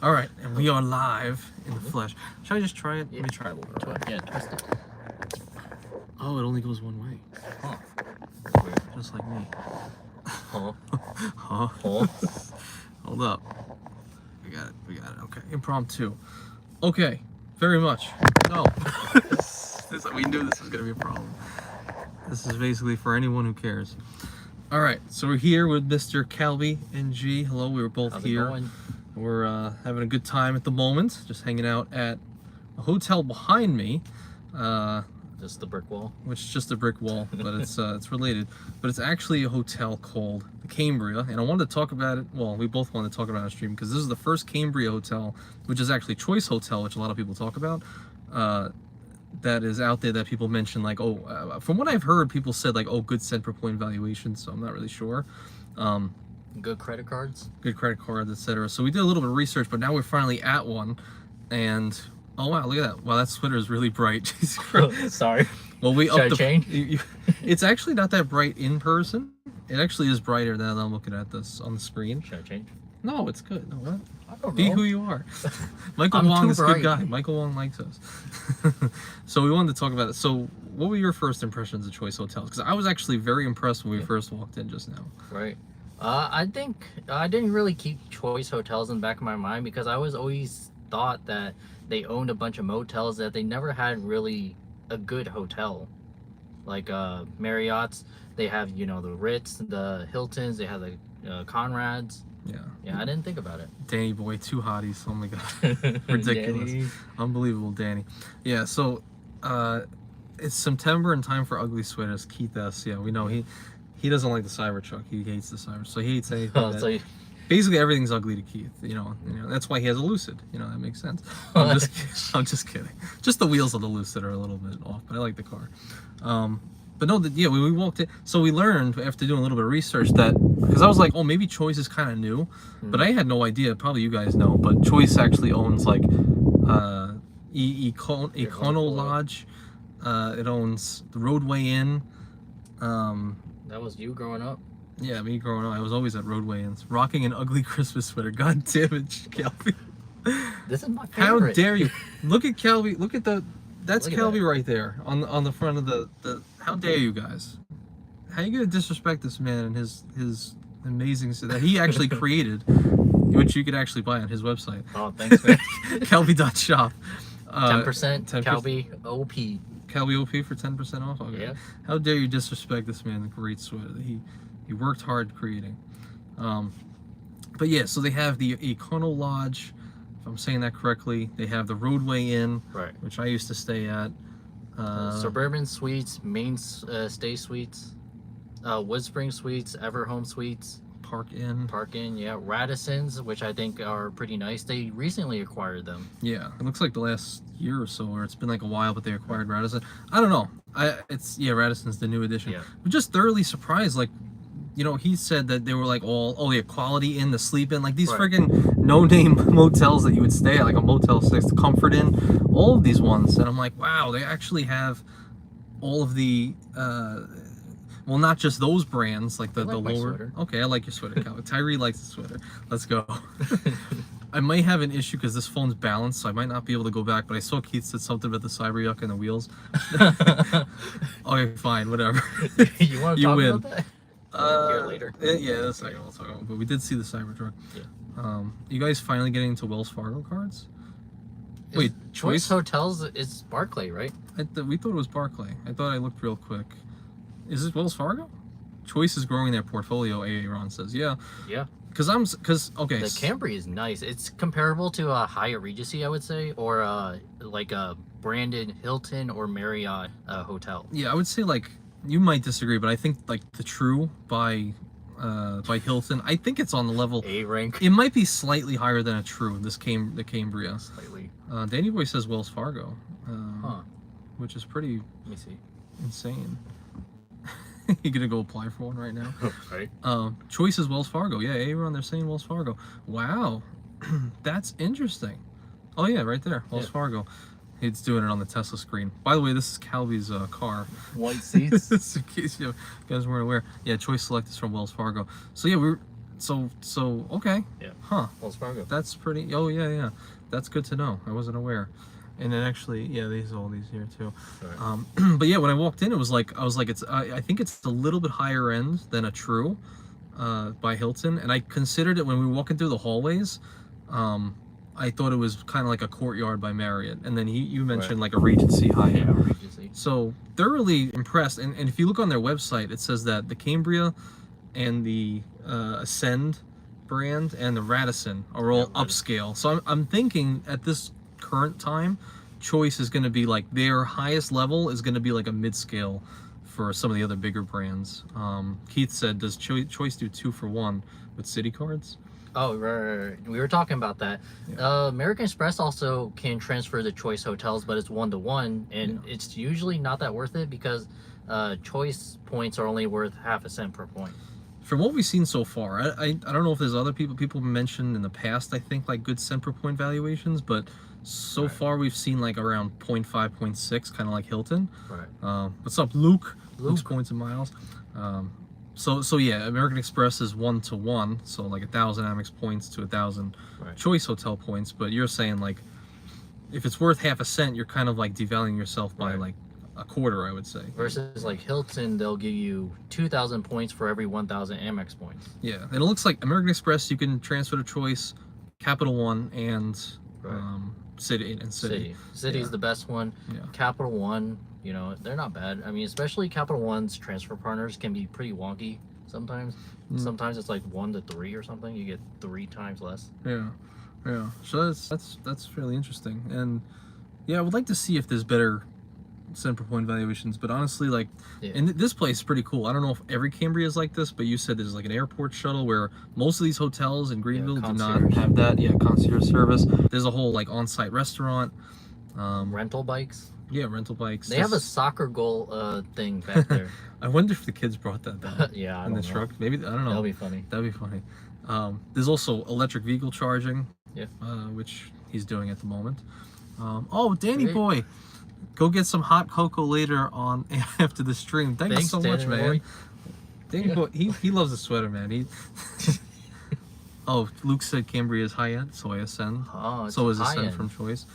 All right, and we are live in the flesh. Should I just try it? Yeah. Let me try it a little bit. Yeah, twist it. Oh, it only goes one way. Huh. Just like me. Huh. Huh? Huh. Hold up. We got it. We got it. Okay. Impromptu. Okay. Very much. No. We knew this was going to be a problem. This is basically for anyone who cares. All right. So we're here with Mr. Calby and G. Hello. We were both How's it here. going? We're having a good time at the moment. Just hanging out at a hotel behind me. Just the brick wall. Which is just a brick wall, but it's related. But it's actually a hotel called the Cambria, and I wanted to talk about it. Well, we both wanted to talk about it on stream because this is the first Cambria hotel, which is actually Choice Hotel, which a lot of people talk about. That is out there that people mention, like, oh, from what I've heard, people said like, oh, good cent per point valuation. So I'm not really sure. Good credit cards. Good credit cards, etc. So we did a little bit of research, but now we're finally at one, and oh wow, look at that! Wow, that sweater is really bright. Sorry. Well, we Should I upped the change? It's actually not that bright in person. It actually is brighter now that I'm looking at this on the screen. Should I change? No, it's good. No, what? I don't Be know. who you are. Michael I'm Wong too is a bright. good guy. Michael Wong likes us. So we wanted to talk about it. So what were your first impressions of Choice Hotels? Because I was actually very impressed when we first walked in just now. Right. I think I didn't really keep Choice Hotels in the back of my mind because I was always thought that they owned a bunch of motels that they never had really a good hotel. Like Marriott's, they have, you know, the Ritz, the Hiltons, they have the Conrads. Yeah. Yeah, I didn't think about it. Danny boy, two hotties. Oh my god. Ridiculous. Danny. Unbelievable, Danny. Yeah, so it's September and time for ugly sweaters. Keith S. Yeah, we know he doesn't like the Cybertruck. He hates the Cyber. So he hates anything Oh, that, so basically everything's ugly to Keith. You know, that's why he has a Lucid. You know, that makes sense. I'm just kidding. Just the wheels of the Lucid are a little bit off, but I like the car. But no, yeah, we walked in. So we learned after doing a little bit of research that, because I was like, oh, maybe Choice is kind of new, but I had no idea. Probably you guys know, but Choice actually owns like Econo Lodge. It owns the Roadway Inn. that was you growing up? Yeah, me growing up, I was always at Roadway Inns, rocking an ugly Christmas sweater. God damn it, Calby. This is my How favorite. dare you? Look at Calby. Look at that's Look at Calby that. right there on the front of the. How dare you guys? How you gonna disrespect this man and his amazing that he actually created, which you could actually buy on his website. Oh, thanks, man. Calby.shop. 10% Calby OP. Calby OP for 10% off. Okay. Yeah. How dare you disrespect this man? The great sweater that he worked hard creating. But yeah, so they have the Econo Lodge, if I'm saying that correctly. They have the Roadway Inn, Right. which I used to stay at. Suburban Suites, Main Stay Suites, Woodspring Suites, Everhome Suites, Park Inn. Park Inn, yeah, Radissons, which I think are pretty nice. They recently acquired them. Yeah, it looks like the last year or so, or it's been like a while, but they acquired Radisson. I don't know. Radisson's the new addition. Yeah. I'm just thoroughly surprised. Like, you know, he said that they were like the Quality Inn, the Sleep Inn, like these Right. friggin' no-name motels that you would stay at, like a Motel 6, the Comfort Inn, all of these ones. And I'm like, wow, they actually have all of the, well, not just those brands, like the I like my lower. sweater. Okay, I like your sweater, Calvin. Tyree likes the sweater. Let's go. I might have an issue because this phone's balanced, so I might not be able to go back. But I saw Keith said something about the Cybertruck and the wheels. Okay, fine, whatever. You want to You talk win. about that? Here later. Yeah, that's not what we'll talk about. But we did see the Cybertruck. Yeah. You guys finally getting into Wells Fargo cards? Is Wait, Choice Choice? Hotels is Barclay, right? We thought it was Barclay. I thought I looked real quick. Is it Wells Fargo? Choice is growing their portfolio. AA Ron says, yeah. Yeah. Because okay. The Camry is nice. It's comparable to a Hyatt Regency, I would say, or like a branded Hilton or Marriott hotel. Yeah, I would say like you might disagree, but I think like the True by Hilton, I think it's on the level. A rank. It might be slightly higher than a True. The Cambria. Slightly. Danny Boy says Wells Fargo, Huh. which is pretty Let me see. insane. You gonna go apply for one right now? Right. Choice is Wells Fargo. Yeah, Aaron, they're saying Wells Fargo. Wow, that's interesting. Oh yeah, right there, Wells Fargo. It's doing it on the Tesla screen. By the way, this is Calby's car. White seats. In case you guys weren't aware. Yeah, Choice Select is from Wells Fargo. So yeah, So okay. Yeah. Huh. Wells Fargo. That's pretty. Oh yeah. That's good to know. I wasn't aware. And then actually, yeah, all these here too. Right. But yeah, when I walked in, it was like I was like, I think it's a little bit higher end than a True, by Hilton. And I considered it when we were walking through the hallways. I thought it was kind of like a Courtyard by Marriott. And then you mentioned like a Regency high-end. Yeah, Regency. So thoroughly impressed. And if you look on their website, it says that the Cambria and the Ascend brand and the Radisson are all upscale. So I'm thinking at this current time, Choice is going to be like their highest level is going to be like a mid-scale for some of the other bigger brands. Keith said, does Choice do 2-for-1 with City cards? Oh, right. We were talking about that. Yeah. American Express also can transfer the Choice hotels, but it's 1-to-1, and it's usually not that worth it because Choice points are only worth half a cent per point. From what we've seen so far, I don't know if there's other people mentioned in the past, I think, like good cent per point valuations, but so far we've seen like around 0.5, 0.6, kind of like Hilton. Right. What's up, Luke? Luke's points and miles. So yeah, American Express is 1-to-1, so like 1,000 Amex points to 1,000 Choice hotel points. But you're saying like, if it's worth half a cent, you're kind of like devaluing yourself by like a quarter, I would say. Versus like Hilton, they'll give you 2,000 points for every 1,000 Amex points. Yeah, and it looks like American Express you can transfer to Choice, Capital One, and City. City is the best one. Yeah. Capital One, you know, they're not bad. I mean, especially Capital One's transfer partners can be pretty wonky sometimes. Sometimes it's like 1 to 3 or something. You get 3 times less. Yeah. So that's really interesting, and yeah, I would like to see if there's better cent per point valuations, but honestly, like, and this place is pretty cool. I don't know if every Cambria is like this, but you said there's like an airport shuttle where most of these hotels in Greenville do not have that. Yeah, concierge service. There's a whole like on-site restaurant. Rental bikes. Yeah, rental bikes. They have a soccer goal thing back there. I wonder if the kids brought that down. Yeah, in the truck. Maybe, I don't know. That'll be funny. That'd be funny. There's also electric vehicle charging. Yeah. Which he's doing at the moment. Oh, Danny boy. Go get some hot cocoa later on after the stream. Thanks you so much, man. Danny boy, he loves the sweater, man. Oh, Luke said Cambria is high end, so I Ascend. Oh, so is Ascend from Choice.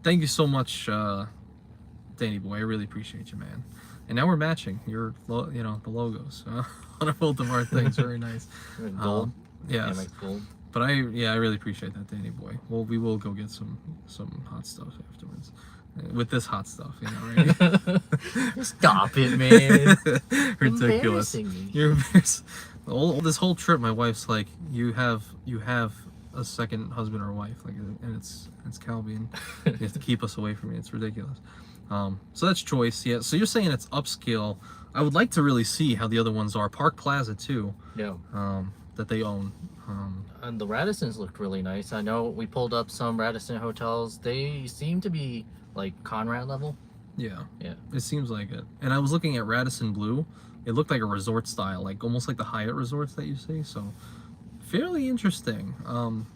Thank you so much, Danny boy. I really appreciate you, man. And now we're matching the logos on both of our things. Very nice. Gold. Yes. Gold. But I really appreciate that, Danny boy. Well, we will go get some hot stuff afterwards. With this hot stuff, you know, right? Stop it, man. Ridiculous. You're embarrassing. This whole trip, my wife's like, you have a second husband or wife, like, and it's Calby, and you have to keep us away from me. It's ridiculous. So that's Choice. Yeah. So you're saying it's upscale. I would like to really see how the other ones are. Park Plaza too. Yeah. That they own. And the Radissons looked really nice. I know we pulled up some Radisson hotels. They seem to be like Conrad level. Yeah. Yeah. It seems like it. And I was looking at Radisson Blue. It looked like a resort style, like almost like the Hyatt resorts that you see. So fairly interesting.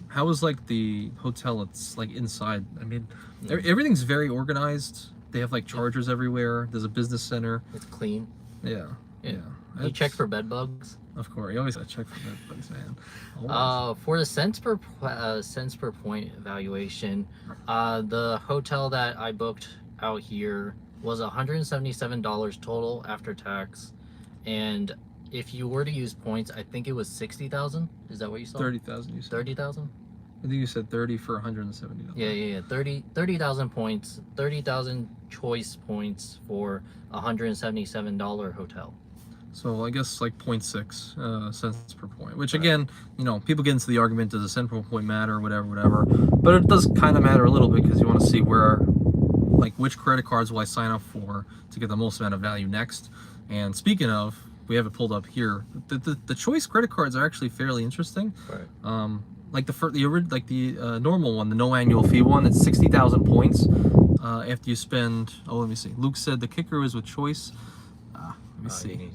How was like the hotel? It's like inside. I mean, everything's very organized. They have like chargers everywhere. There's a business center. It's clean. Yeah. You check for bed bugs. Of course, you always gotta check for bed bugs, man. Always. For the cents per point evaluation, the hotel that I booked out here was $177 total after tax, and if you were to use points, I think it was 60,000. Is that what you saw? 30,000. You said 30,000. I think you said 30 for $170. Yeah. 30,000 points, 30,000 Choice points for $177 hotel. So I guess like 0.6 cents per point, which again, you know, people get into the argument, does a cent per point matter, or whatever, but it does kind of matter a little bit because you want to see where, like, which credit cards will I sign up for to get the most amount of value next. And speaking of, we have it pulled up here. The Choice credit cards are actually fairly interesting. Right. Like the normal one, the no annual fee one, it's 60,000 points after you spend. Oh, let me see. Luke said the kicker is with Choice. Let me see.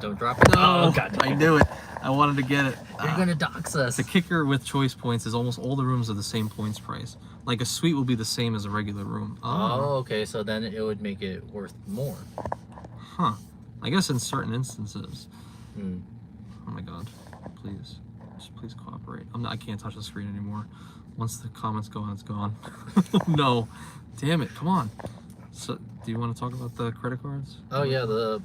Don't drop it. No, I knew it. I wanted to get it. You're gonna dox us. The kicker with Choice points is almost all the rooms are the same points price. Like a suite will be the same as a regular room. Oh, okay. So then it would make it worth more. Huh. I guess in certain instances. Hmm. Oh my God. Please. Just please cooperate. I can't touch the screen anymore. Once the comments go on, it's gone. No, damn it! Come on. So, do you want to talk about the credit cards? Oh yeah,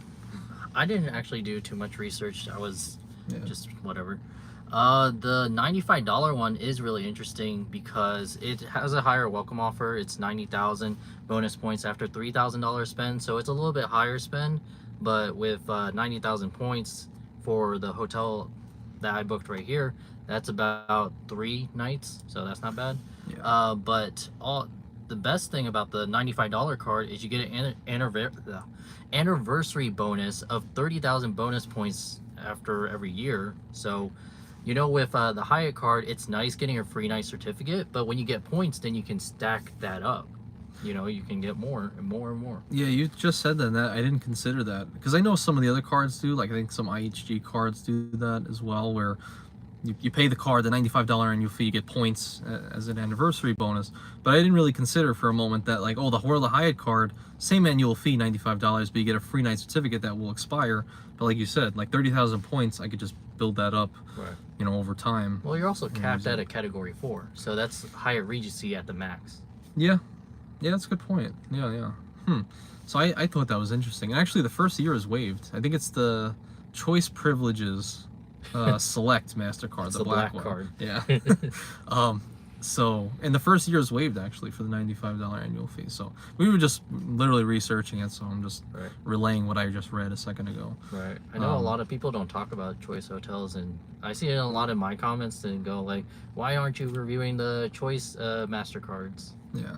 I didn't actually do too much research. I was just whatever. The $95 one is really interesting because it has a higher welcome offer. It's 90,000 bonus points after $3,000 spend, so it's a little bit higher spend. But with 90,000 points for the hotel that I booked right here, that's about 3 nights, so that's not bad. Yeah. But the best thing about the $95 card is you get an anniversary bonus of 30,000 bonus points after every year. So, you know, with the Hyatt card, it's nice getting a free night certificate, but when you get points, then you can stack that up. You know, you can get more and more and more. Yeah, you just said that. I didn't consider that because I know some of the other cards do. Like I think some IHG cards do that as well, where you pay the card the $95 annual fee, you get points as an anniversary bonus. But I didn't really consider for a moment that like, oh, the World of Hyatt card, same annual fee, $95, but you get a free night certificate that will expire. But like you said, like 30,000 points, I could just build that up, you know, over time. Well, you're also capped at a Category 4, so that's Hyatt Regency at the max. Yeah, that's a good point. Yeah. So I thought that was interesting. And actually, the first year is waived. I think it's the Choice Privileges Select MasterCard, It's the black one. card. Yeah. So, and the first year is waived actually for the $95 annual fee. So we were just literally researching it. So I'm just relaying what I just read a second ago. Right. I know a lot of people don't talk about Choice hotels, and I see it a lot in my comments and go like, why aren't you reviewing the Choice MasterCards? Yeah.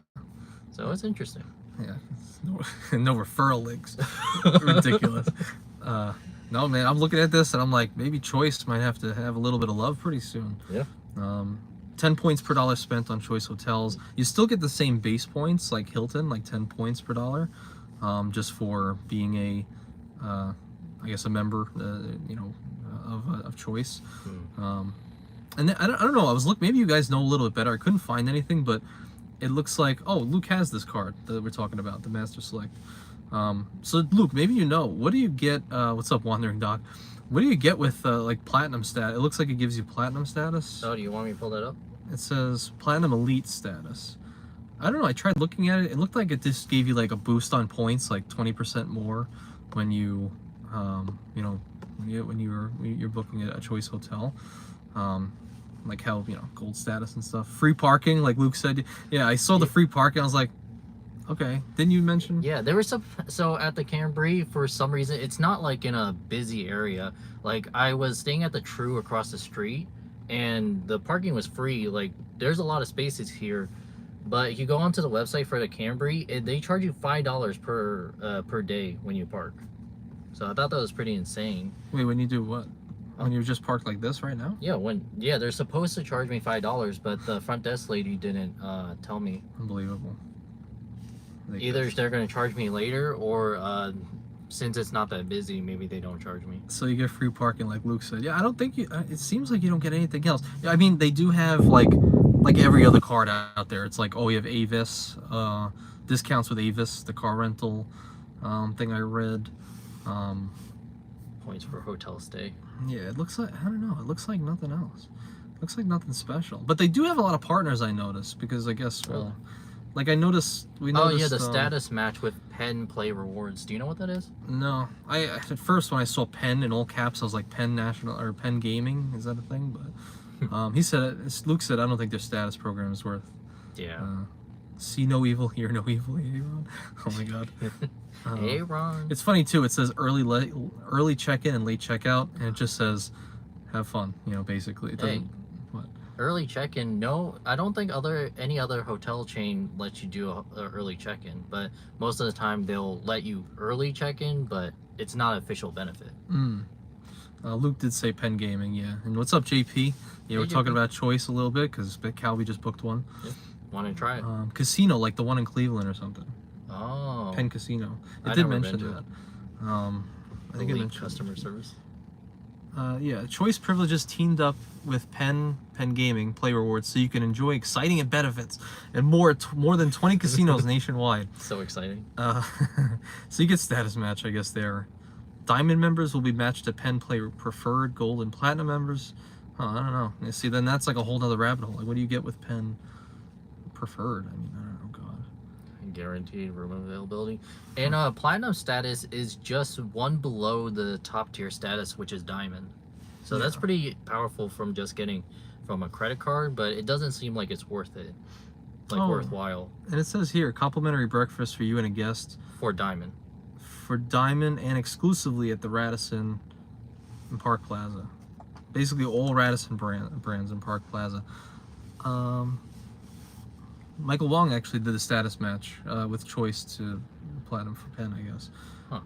So it's interesting. Yeah. No referral links. Ridiculous. No, man, I'm looking at this and I'm like, maybe Choice might have to have a little bit of love pretty soon. Yeah. 10 points per dollar spent on Choice hotels. You still get the same base points like Hilton, like 10 points per dollar, just for being I guess a member, you know, of Choice. And then, I don't know. I was maybe you guys know a little bit better. I couldn't find anything, but it looks like, oh, Luke has this card that we're talking about, the Master Select. So Luke, maybe you know, what do you get? What's up, Wandering Doc? What do you get with like platinum stat? It looks like it gives you platinum status. Oh, do you want me to pull that up? It says platinum elite status. I don't know. I tried looking at it. It looked like it just gave you like a boost on points, like 20% more when you, you know, when you're booking a Choice hotel. Like how, you know, gold status and stuff. Free parking, like Luke said. Yeah, I saw the free parking. I was like, okay. Didn't you mention? Yeah, there was some. So at the Cambry, for some reason, it's not like in a busy area. Like I was staying at the True across the street, and the parking was free. Like there's a lot of spaces here, but if you go onto the website for the Cambry, they charge you $5 per day when you park. So I thought that was pretty insane. Wait, when you do what? When you're just parked like this right now? Yeah, they're supposed to charge me $5, but the front desk lady didn't tell me. Unbelievable. Either they're going to charge me later, or since it's not that busy, maybe they don't charge me. So you get free parking, like Luke said. Yeah, I don't think you. It seems like you don't get anything else. Yeah, I mean, they do have like every other card out there. It's like, oh, you have Avis, discounts with Avis, the car rental thing I read. Points for hotel stay. Yeah, it looks like, I don't know. It looks like nothing else. It looks like nothing special. But they do have a lot of partners, I noticed, because I guess, well, like I noticed, Oh yeah, the status match with Penn Play Rewards. Do you know what that is? No, I at first when I saw Penn in all caps, I was like, Penn National or Penn Gaming, is that a thing? But he said it. Luke said, I don't think their status program is worth. Yeah. See no evil, hear no evil, Aaron. Oh my god. Hey, Ron. It's funny too. It says early check-in and late check-out, and it just says, "Have fun." You know, basically. It doesn't. What? Early check-in? No, I don't think any other hotel chain lets you do a early check-in. But most of the time, they'll let you early check-in, but it's not official benefit. Luke did say Penn Gaming, yeah. And what's up, JP? Yeah, we're talking about Choice a little bit because Calby just booked one. Yeah. Want to try it? Casino, like the one in Cleveland or something. Oh. Penn Casino. It did mention that. I think it mentioned customer service. Yeah, Choice Privileges teamed up with Penn Gaming Play Rewards, so you can enjoy exciting benefits and more than 20 casinos nationwide. So exciting. So you get status match, I guess. There, Diamond members will be matched to Penn Play Preferred, Gold, and Platinum members. Huh, I don't know. You see, then that's like a whole nother rabbit hole. Like, what do you get with pen preferred? I mean, I don't know. God. Guaranteed room availability. And platinum status is just one below the top tier status, which is diamond. So that's pretty powerful from just getting from a credit card, but it doesn't seem like it's worth it. Like worthwhile. And it says here, complimentary breakfast for you and a guest. For diamond. For diamond and exclusively at the Radisson in Park Plaza. Basically all Radisson brands in Park Plaza. Michael Wong actually did a status match with choice to platinum for pen, I guess. Huh.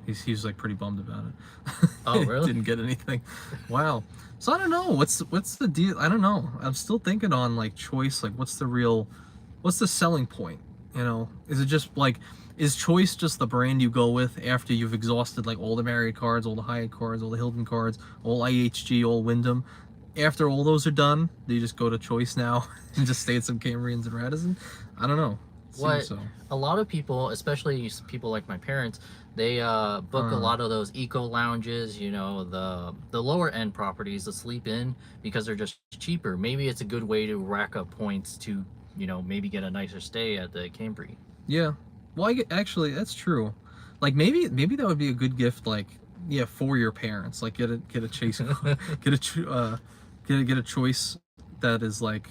He's like pretty bummed about it. Oh, really? Didn't get anything. Wow. So I don't know. What's the deal? I don't know. I'm still thinking on like choice. Like, what's the selling point? You know, is it just like, is choice just the brand you go with after you've exhausted like all the Marriott cards, all the Hyatt cards, all the Hilton cards, all IHG, all Wyndham? After all those are done, do you just go to choice now and just stay at some Cambrians and Radisson? I don't know. A lot of people, especially people like my parents, they book a lot of those eco lounges, you know, the lower end properties, the sleep in, because they're just cheaper. Maybe it's a good way to rack up points to, you know, maybe get a nicer stay at the Cambry. Yeah. Well, actually, that's true. Like maybe that would be a good gift, like for your parents. Like get a chase, get a choice that is like,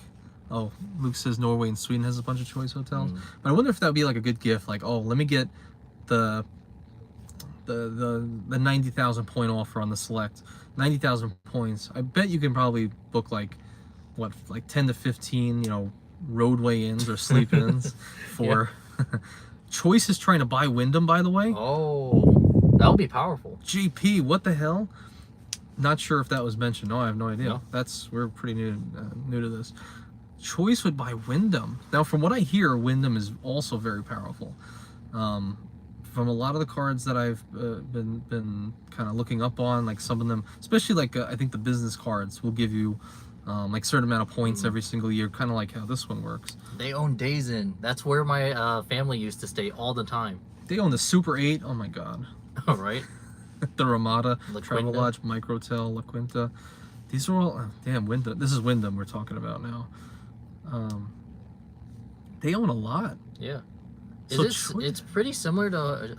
oh, Luke says Norway and Sweden has a bunch of choice hotels. But I wonder if that would be like a good gift. Like, oh, let me get the 90,000 point offer on the select. 90,000 points. I bet you can probably book like 10 to 15, you know, roadway ins or sleep ins for. Choice is trying to buy Wyndham, by the way. Oh, that would be powerful. GP, what the hell? Not sure if that was mentioned. No, I have no idea. No. We're pretty new to this. Choice would buy Wyndham. Now, from what I hear, Wyndham is also very powerful. From a lot of the cards that I've been kind of looking up on, like some of them, especially like I think the business cards will give you like certain amount of points every single year, kind of like how this one works. They own Days Inn. That's where my family used to stay all the time. They own the Super 8. Oh my God. All right. The Ramada, La Travelodge, Microtel, La Quinta. These are all damn Wyndham. This is Wyndham we're talking about now. They own a lot. Yeah. So it's pretty similar to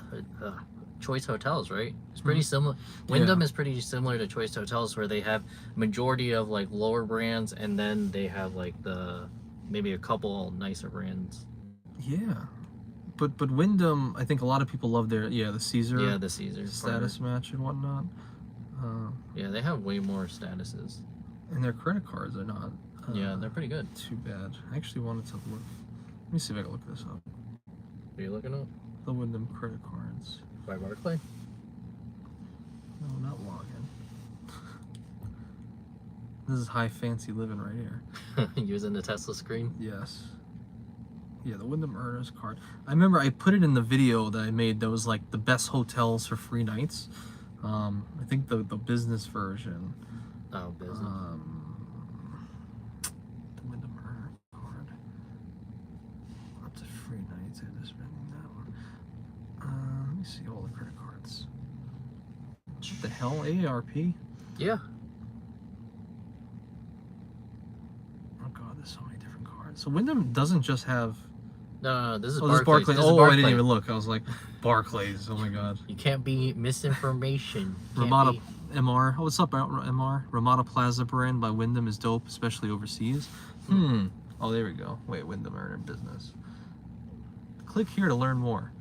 Choice Hotels, right? It's pretty similar. Wyndham is pretty similar to Choice Hotels, where they have majority of like lower brands, and then they have like maybe a couple nicer brands. Yeah, but Wyndham, I think a lot of people love the Caesar. Yeah, the Caesar status match and whatnot. Yeah, they have way more statuses. And their credit cards are not. Yeah, they're pretty good. Too bad. I actually wanted to look. Let me see if I can look this up. Are you looking up? The Wyndham credit cards. By Barclay? No, not login. This is high fancy living right here. Using the Tesla screen? Yes. Yeah, the Wyndham Earners card. I remember I put it in the video that I made that was like the best hotels for free nights. I think the business version. Oh, business. The Wyndham Earner card. Up to free nights. I just spending that one. Let me see all the credit cards. What the hell? AARP? Yeah. Oh God, there's so many different cards. So Wyndham doesn't just have. No, this is Barclays. Barclays. Barclays. This is I Barclays. didn't even look. I was like, Barclays. Oh my God. You can't be misinformation. Ramada MR. Oh, what's up, MR? Ramada Plaza brand by Wyndham is dope, especially overseas. Oh, there we go. Wait, Wyndham Earner Business. Click here to learn more.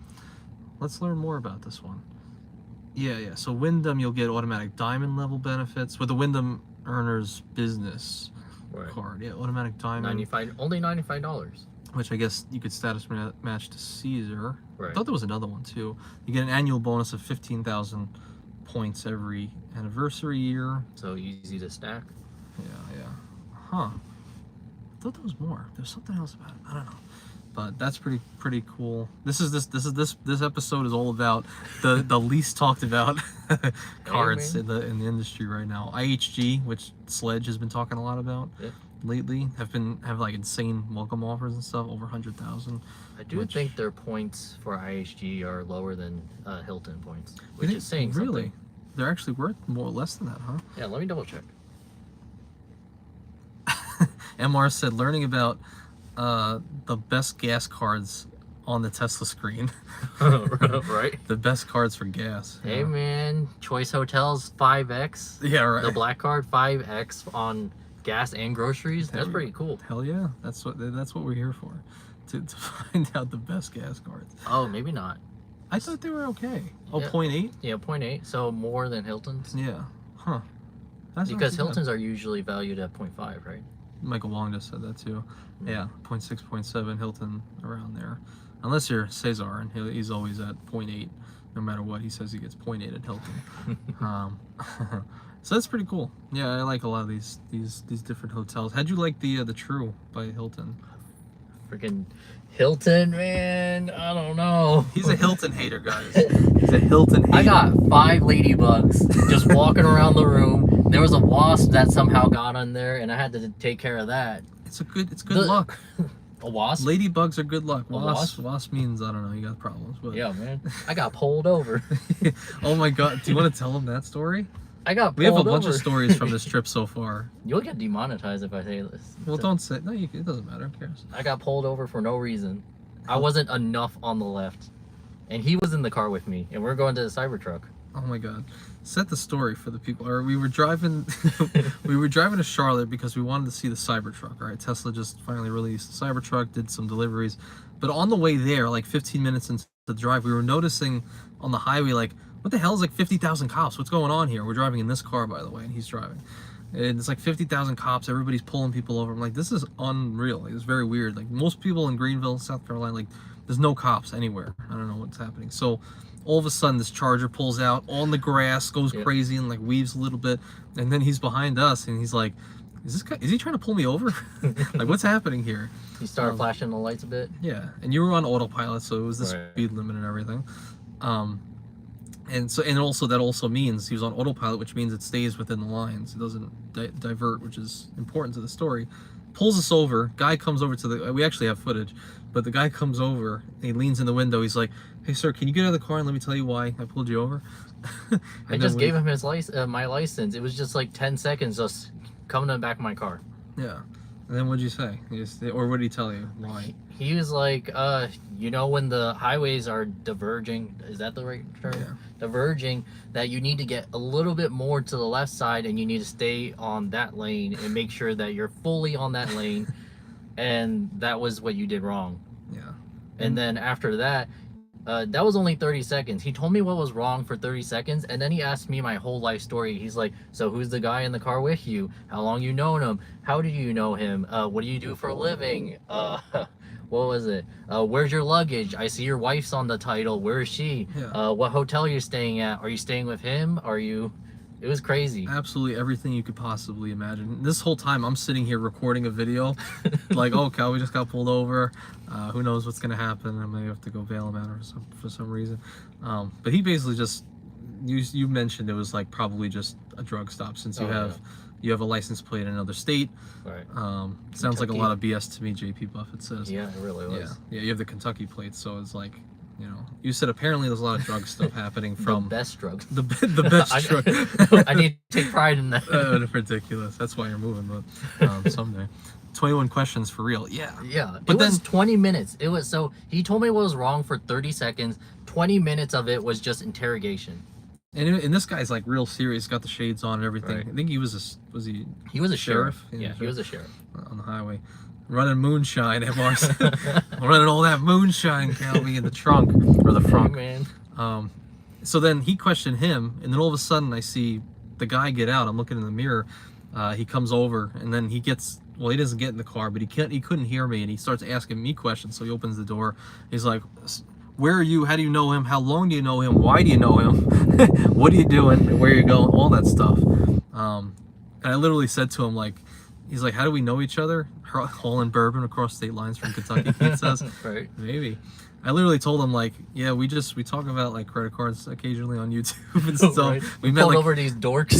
Let's learn more about this one. Yeah. So Wyndham, you'll get automatic diamond level benefits with the Wyndham Earners Business card. Yeah, automatic diamond. Only $95. Which I guess you could status match to Caesar. Right. I thought there was another one too. You get an annual bonus of 15,000 points every anniversary year. So easy to stack. Yeah. Huh. I thought there was more. There's something else about it. I don't know. But that's pretty cool. This episode is all about the least talked about cards in the industry right now. IHG, which Sledge has been talking a lot about. Yeah. Lately have like insane welcome offers and stuff, over 100,000. I do think their points for IHG are lower than Hilton points, which is saying really something. They're actually worth less than that, huh? Yeah, let me double check. MR said learning about the best gas cards on the Tesla screen. Right. The best cards for gas. Hey man, Choice Hotels 5x. Yeah, right. The black card 5x on gas and groceries. That's pretty cool. Hell yeah, that's what we're here for, to find out the best gas cards. Oh, maybe not. I thought they were okay. Oh, Yeah. 0.8? Yeah, 0.8. So more than Hilton's. Yeah. Huh. That's not Because too bad. Hilton's are usually valued at 0.5, right? Michael Wong just said that too. Yeah, 0.6, 0.7, Hilton around there. Unless you're Cesar, and he's always at 0.8. No matter what, he says he gets 0.8 at Hilton. So that's pretty cool. Yeah, I like a lot of these different hotels. How'd you like the True by Hilton? Freaking Hilton, man. I don't know. He's a Hilton hater, guys. He's a Hilton hater. I got 5 ladybugs just walking around the room. There was a wasp that somehow got on there, and I had to take care of that. It's good luck. A wasp? Ladybugs are good luck. Wasp? Wasp means, I don't know, you got problems. But Yeah, man. I got pulled over. Oh my god, do you want to tell him that story? I got pulled We have a over. bunch of stories from this trip so far. You'll get demonetized if I say this. Well, don't say, no, it doesn't matter, who cares? I got pulled over for no reason. I wasn't enough on the left. And he was in the car with me, and we're going to the Cybertruck. Oh my god. Set the story for the people. Or we were driving to Charlotte because we wanted to see the Cybertruck. All right, Tesla just finally released the Cybertruck, did some deliveries. But on the way there, like 15 minutes into the drive, we were noticing on the highway, like, what the hell is like 50,000 cops? What's going on here? We're driving in this car, by the way, and he's driving. And it's like 50,000 cops. Everybody's pulling people over. I'm like, this is unreal. Like, it's very weird. Like, most people in Greenville, South Carolina, like, there's no cops anywhere. I don't know what's happening. So all of a sudden, this Charger pulls out on the grass, goes crazy, and like weaves a little bit. And then he's behind us, and he's like, is he trying to pull me over? Like, what's happening here? He started flashing the lights a bit. Yeah, and you were on autopilot, so it was the Right. speed limit and everything. And also that also means he was on autopilot, which means it stays within the lines. It doesn't divert, which is important to the story. Pulls us over. Guy comes over to the. We actually have footage, but the guy comes over. He leans in the window. He's like, "Hey, sir, can you get out of the car and let me tell you why I pulled you over?" I just gave him his my license. It was just like 10 seconds just coming to the back of my car. Yeah. And then what'd you say? Or what did he tell you? Why? He was like, you know, when the highways are diverging, is that the right term? Yeah. Diverging, that you need to get a little bit more to the left side and you need to stay on that lane and make sure that you're fully on that lane. And that was what you did wrong. Yeah. And then after that, that was only 30 seconds. He told me what was wrong for 30 seconds, and then he asked me my whole life story. He's like, so who's the guy in the car with you? How long you known him? How do you know him? What do you do for a living? What was it? Where's your luggage? I see your wife's on the title. Where is she? Yeah. What hotel are you staying at? Are you staying with him? Are you... It was crazy. Absolutely everything you could possibly imagine. This whole time I'm sitting here recording a video, like, oh, Calby just got pulled over. Who knows what's gonna happen? I may have to go bail him out for some reason. But he basically just, you mentioned it was like probably just a drug stop, since you have a license plate in another state. Right. Sounds like a Kentucky. lot of BS to me. JP Buffett says. Yeah, it really was. Yeah, you have the Kentucky plate, so it's like, you know, you said apparently there's a lot of drug stuff happening from The best drugs. the best drug. I need to take pride in that. Ridiculous. That's why you're moving, but someday. 21 questions for real. Yeah. Yeah, But it was then- 20 minutes. It was, so he told me what was wrong for 30 seconds. 20 minutes of it was just interrogation. And this guy's like real serious. Got the shades on and everything. Right. I think he was he He was a sheriff. sheriff? Yeah, he was a sheriff. on the highway, running moonshine at Mars, running all that moonshine, Calby, in the trunk or the front. Man. So then he questioned him, and then all of a sudden I see the guy get out. I'm looking in the mirror. He comes over, and then he gets, well, he doesn't get in the car, but he couldn't hear me, and he starts asking me questions. So he opens the door. He's like, where are you? How do you know him? How long do you know him? Why do you know him? What are you doing? Where are you going? All that stuff. And I literally said to him, like, he's like, how do we know each other? Hauling bourbon across state lines from Kentucky, he says. Right. Maybe. I literally told him, like, yeah, we talk about like credit cards occasionally on YouTube and stuff. Right. We met Pulled like, over these dorks.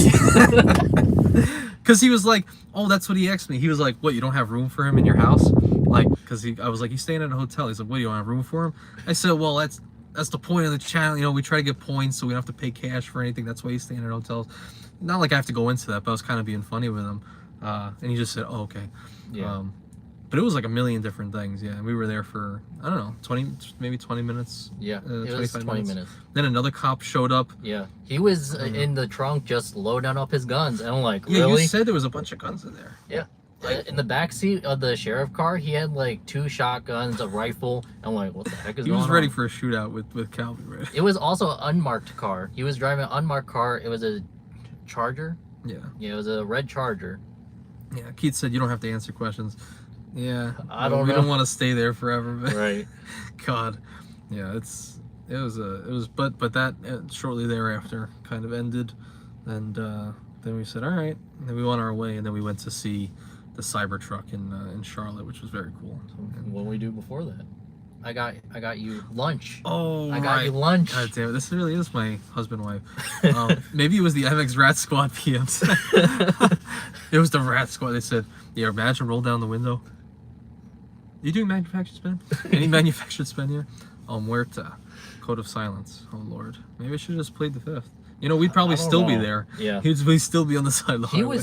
because he was like, oh, that's what he asked me. He was like, what, you don't have room for him in your house? Like, because I was like, he's staying at a hotel. He's like, what, you don't have room for him? I said, well, that's the point of the channel. You know, we try to get points so we don't have to pay cash for anything. That's why he's staying at hotels. Not like I have to go into that, but I was kind of being funny with him. And he just said, oh, okay. Yeah. But it was like a million different things. Yeah, and we were there for I don't know, 20 minutes. Yeah, it was 20 minutes. Then another cop showed up. Yeah, he was in the trunk just loading up his guns, and I'm like, Yeah, really? you said there was a bunch of guns in there. Yeah. In the back seat of the sheriff car, he had like 2 shotguns, a rifle. I'm like, what the heck is going on? He was ready for a shootout with Calby, right? It was also an unmarked car. He was driving an unmarked car. It was a Charger. Yeah. Yeah, it was a red Charger. Yeah, Keith said you don't have to answer questions. Yeah, I don't know. We don't want to stay there forever, but Right. God, yeah, it was, but that shortly thereafter kind of ended, and then we said all right, and then we went our way, and then we went to see the Cybertruck in Charlotte, which was very cool. What did we do before that? I got you lunch. Oh, I got you lunch. God damn it, this really is my husband wife. Maybe it was the MX Rat Squad PMs. It was the Rat Squad. They said, yeah, imagine roll down the window. You doing manufactured spin? Any manufactured spin here? Muerta. Code of Silence. Oh Lord. Maybe I should have just played the 5th. You know, we'd probably still be there. Yeah. We'd still be on the side of the highway.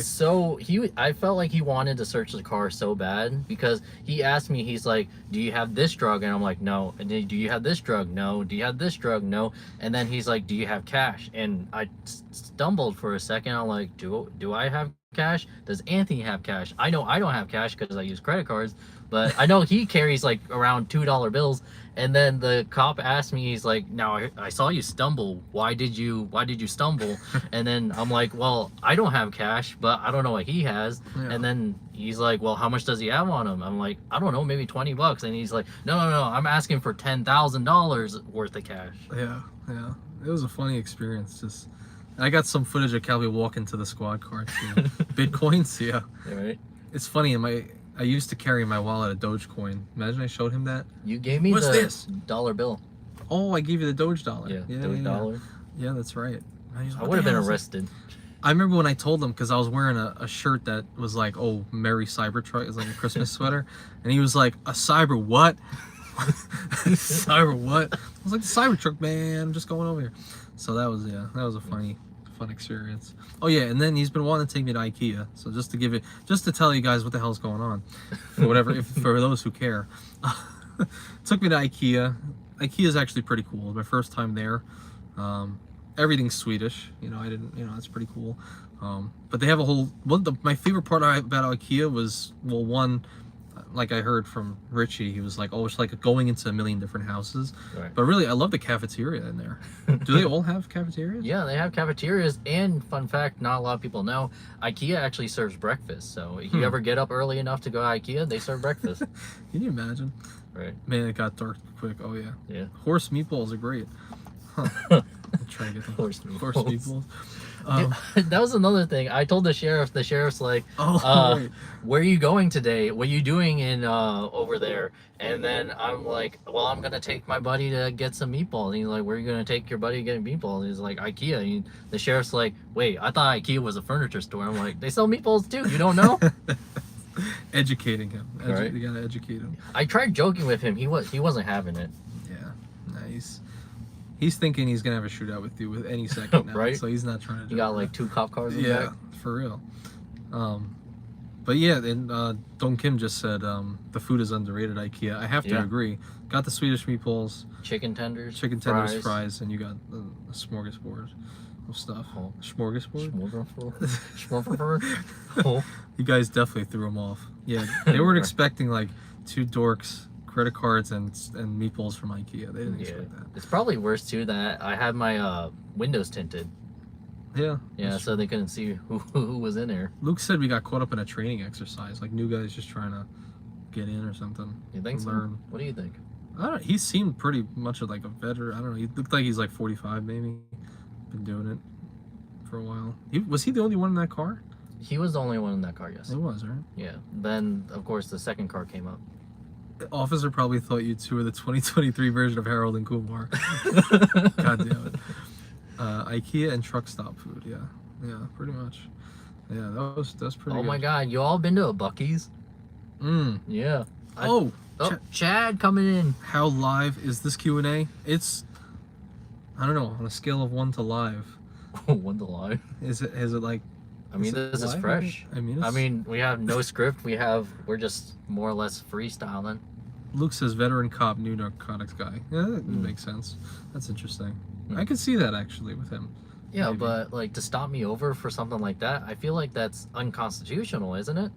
I felt like he wanted to search the car so bad because he asked me, he's like, do you have this drug? And I'm like, no. And then, do you have this drug? No. Do you have this drug? No. And then he's like, do you have cash? And I stumbled for a second. I'm like, do I have cash? Does Anthony have cash? I know I don't have cash because I use credit cards, but I know he carries like around $2 bills. And then the cop asked me, he's like, now I saw you stumble. Why did you stumble? And then I'm like, well, I don't have cash, but I don't know what he has. Yeah. And then he's like, well, how much does he have on him? I'm like, I don't know, maybe $20. And he's like, no, I'm asking for $10,000 worth of cash. Yeah. It was a funny experience. Just, I got some footage of Calby walking to the squad car too. Bitcoins, yeah. Right. It's funny, I used to carry in my wallet a Dogecoin. Imagine I showed him that. You gave me this dollar bill. Oh, I gave you the Doge dollar. Yeah, Doge dollar. Yeah, that's right. I would have been arrested. I remember when I told him, because I was wearing a shirt that was like, oh, Merry Cybertruck. It was like a Christmas sweater. And he was like, a cyber what? Cyber what? I was like, the Cybertruck, man. I'm just going over here. So that was a fun experience. Oh yeah, and then he's been wanting to take me to IKEA. So just to tell you guys what the hell's going on, for for those who care. Took me to IKEA. IKEA is actually pretty cool. My first time there. Everything's Swedish. It's pretty cool. But they have a whole. My favorite part about IKEA was, well, one, like I heard from Richie, he was like, oh, it's like going into a million different houses. Right. But really, I love the cafeteria in there. Do they all have cafeterias? Yeah, they have cafeterias. And fun fact, not a lot of people know, IKEA actually serves breakfast. So if you ever get up early enough to go to IKEA, they serve breakfast. Can you imagine? Right. Man, it got dark quick. Oh yeah. Yeah. Horse meatballs are great. Huh. I'll try to get them. Horse meatballs. That was another thing. I told the sheriff's like, where are you going today? What are you doing in over there? And then I'm like, well, I'm gonna take my buddy to get some meatballs. And he's like, where are you gonna take your buddy to get meatballs? And he's like, IKEA. And the sheriff's like, wait, I thought IKEA was a furniture store. I'm like, they sell meatballs too, you don't know? Educating him. Right. You gotta educate him. I tried joking with him. He wasn't having it. Yeah, nice. He's thinking he's gonna have a shootout with you with any second now, right? So he's not trying to do You got like 2 cop cars in the back? For real. But yeah, and Don Kim just said the food is underrated at IKEA. I have to agree. Got the Swedish meatballs, chicken tenders, fries, and you got a smorgasbord of stuff. Oh. Smorgasbord? Smorgasbord? Oh. You guys definitely threw them off. Yeah, they weren't expecting like 2 dorks, credit cards, and meatballs from IKEA. They didn't expect that. It's probably worse too that I had my windows tinted. Yeah. Yeah, so they couldn't see who was in there. Luke said we got caught up in a training exercise, like new guys just trying to get in or something. You think so? Learn. What do you think? I don't know. He seemed pretty much like a veteran. I don't know. He looked like he's like 45 maybe. Been doing it for a while. Was he the only one in that car? He was the only one in that car, yes. It was, right? Yeah. Then, of course, the second car came up. The officer probably thought you two were the 2023 version of Harold and Kumar. God damn it. IKEA and truck stop food, yeah, pretty much. Yeah, that's pretty. Oh good. my God, you all been to a Buc-ee's? Yeah. Chad coming in. How live is this Q&A? It's, I don't know, on a scale of 1 to live. 1 to live. Is it like? I mean, this is fresh. I mean, we have no script. We're just more or less freestyling. Luke says veteran cop, new narcotics guy. Yeah, that makes sense. That's interesting. I could see that actually with him. Yeah, Maybe. but like to stop me over for something like that, I feel like that's unconstitutional, isn't it?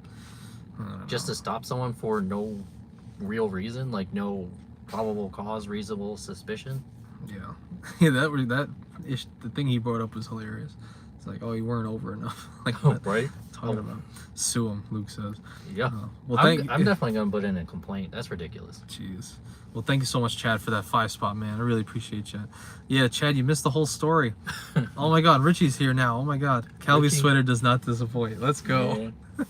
Just to stop someone for no real reason, like no probable cause, reasonable suspicion. Yeah, yeah. The thing he brought up was hilarious. It's like, oh, you weren't over enough. Like, what? Right? Talking about sue him, Luke says. Yeah. Well, I'm definitely gonna put in a complaint. That's ridiculous. Jeez. Well, thank you so much, Chad, for that 5-spot, man. I really appreciate you. Yeah, Chad, you missed the whole story. Oh my God, Richie's here now. Oh my God, Calby's sweater does not disappoint. Let's go. Yeah.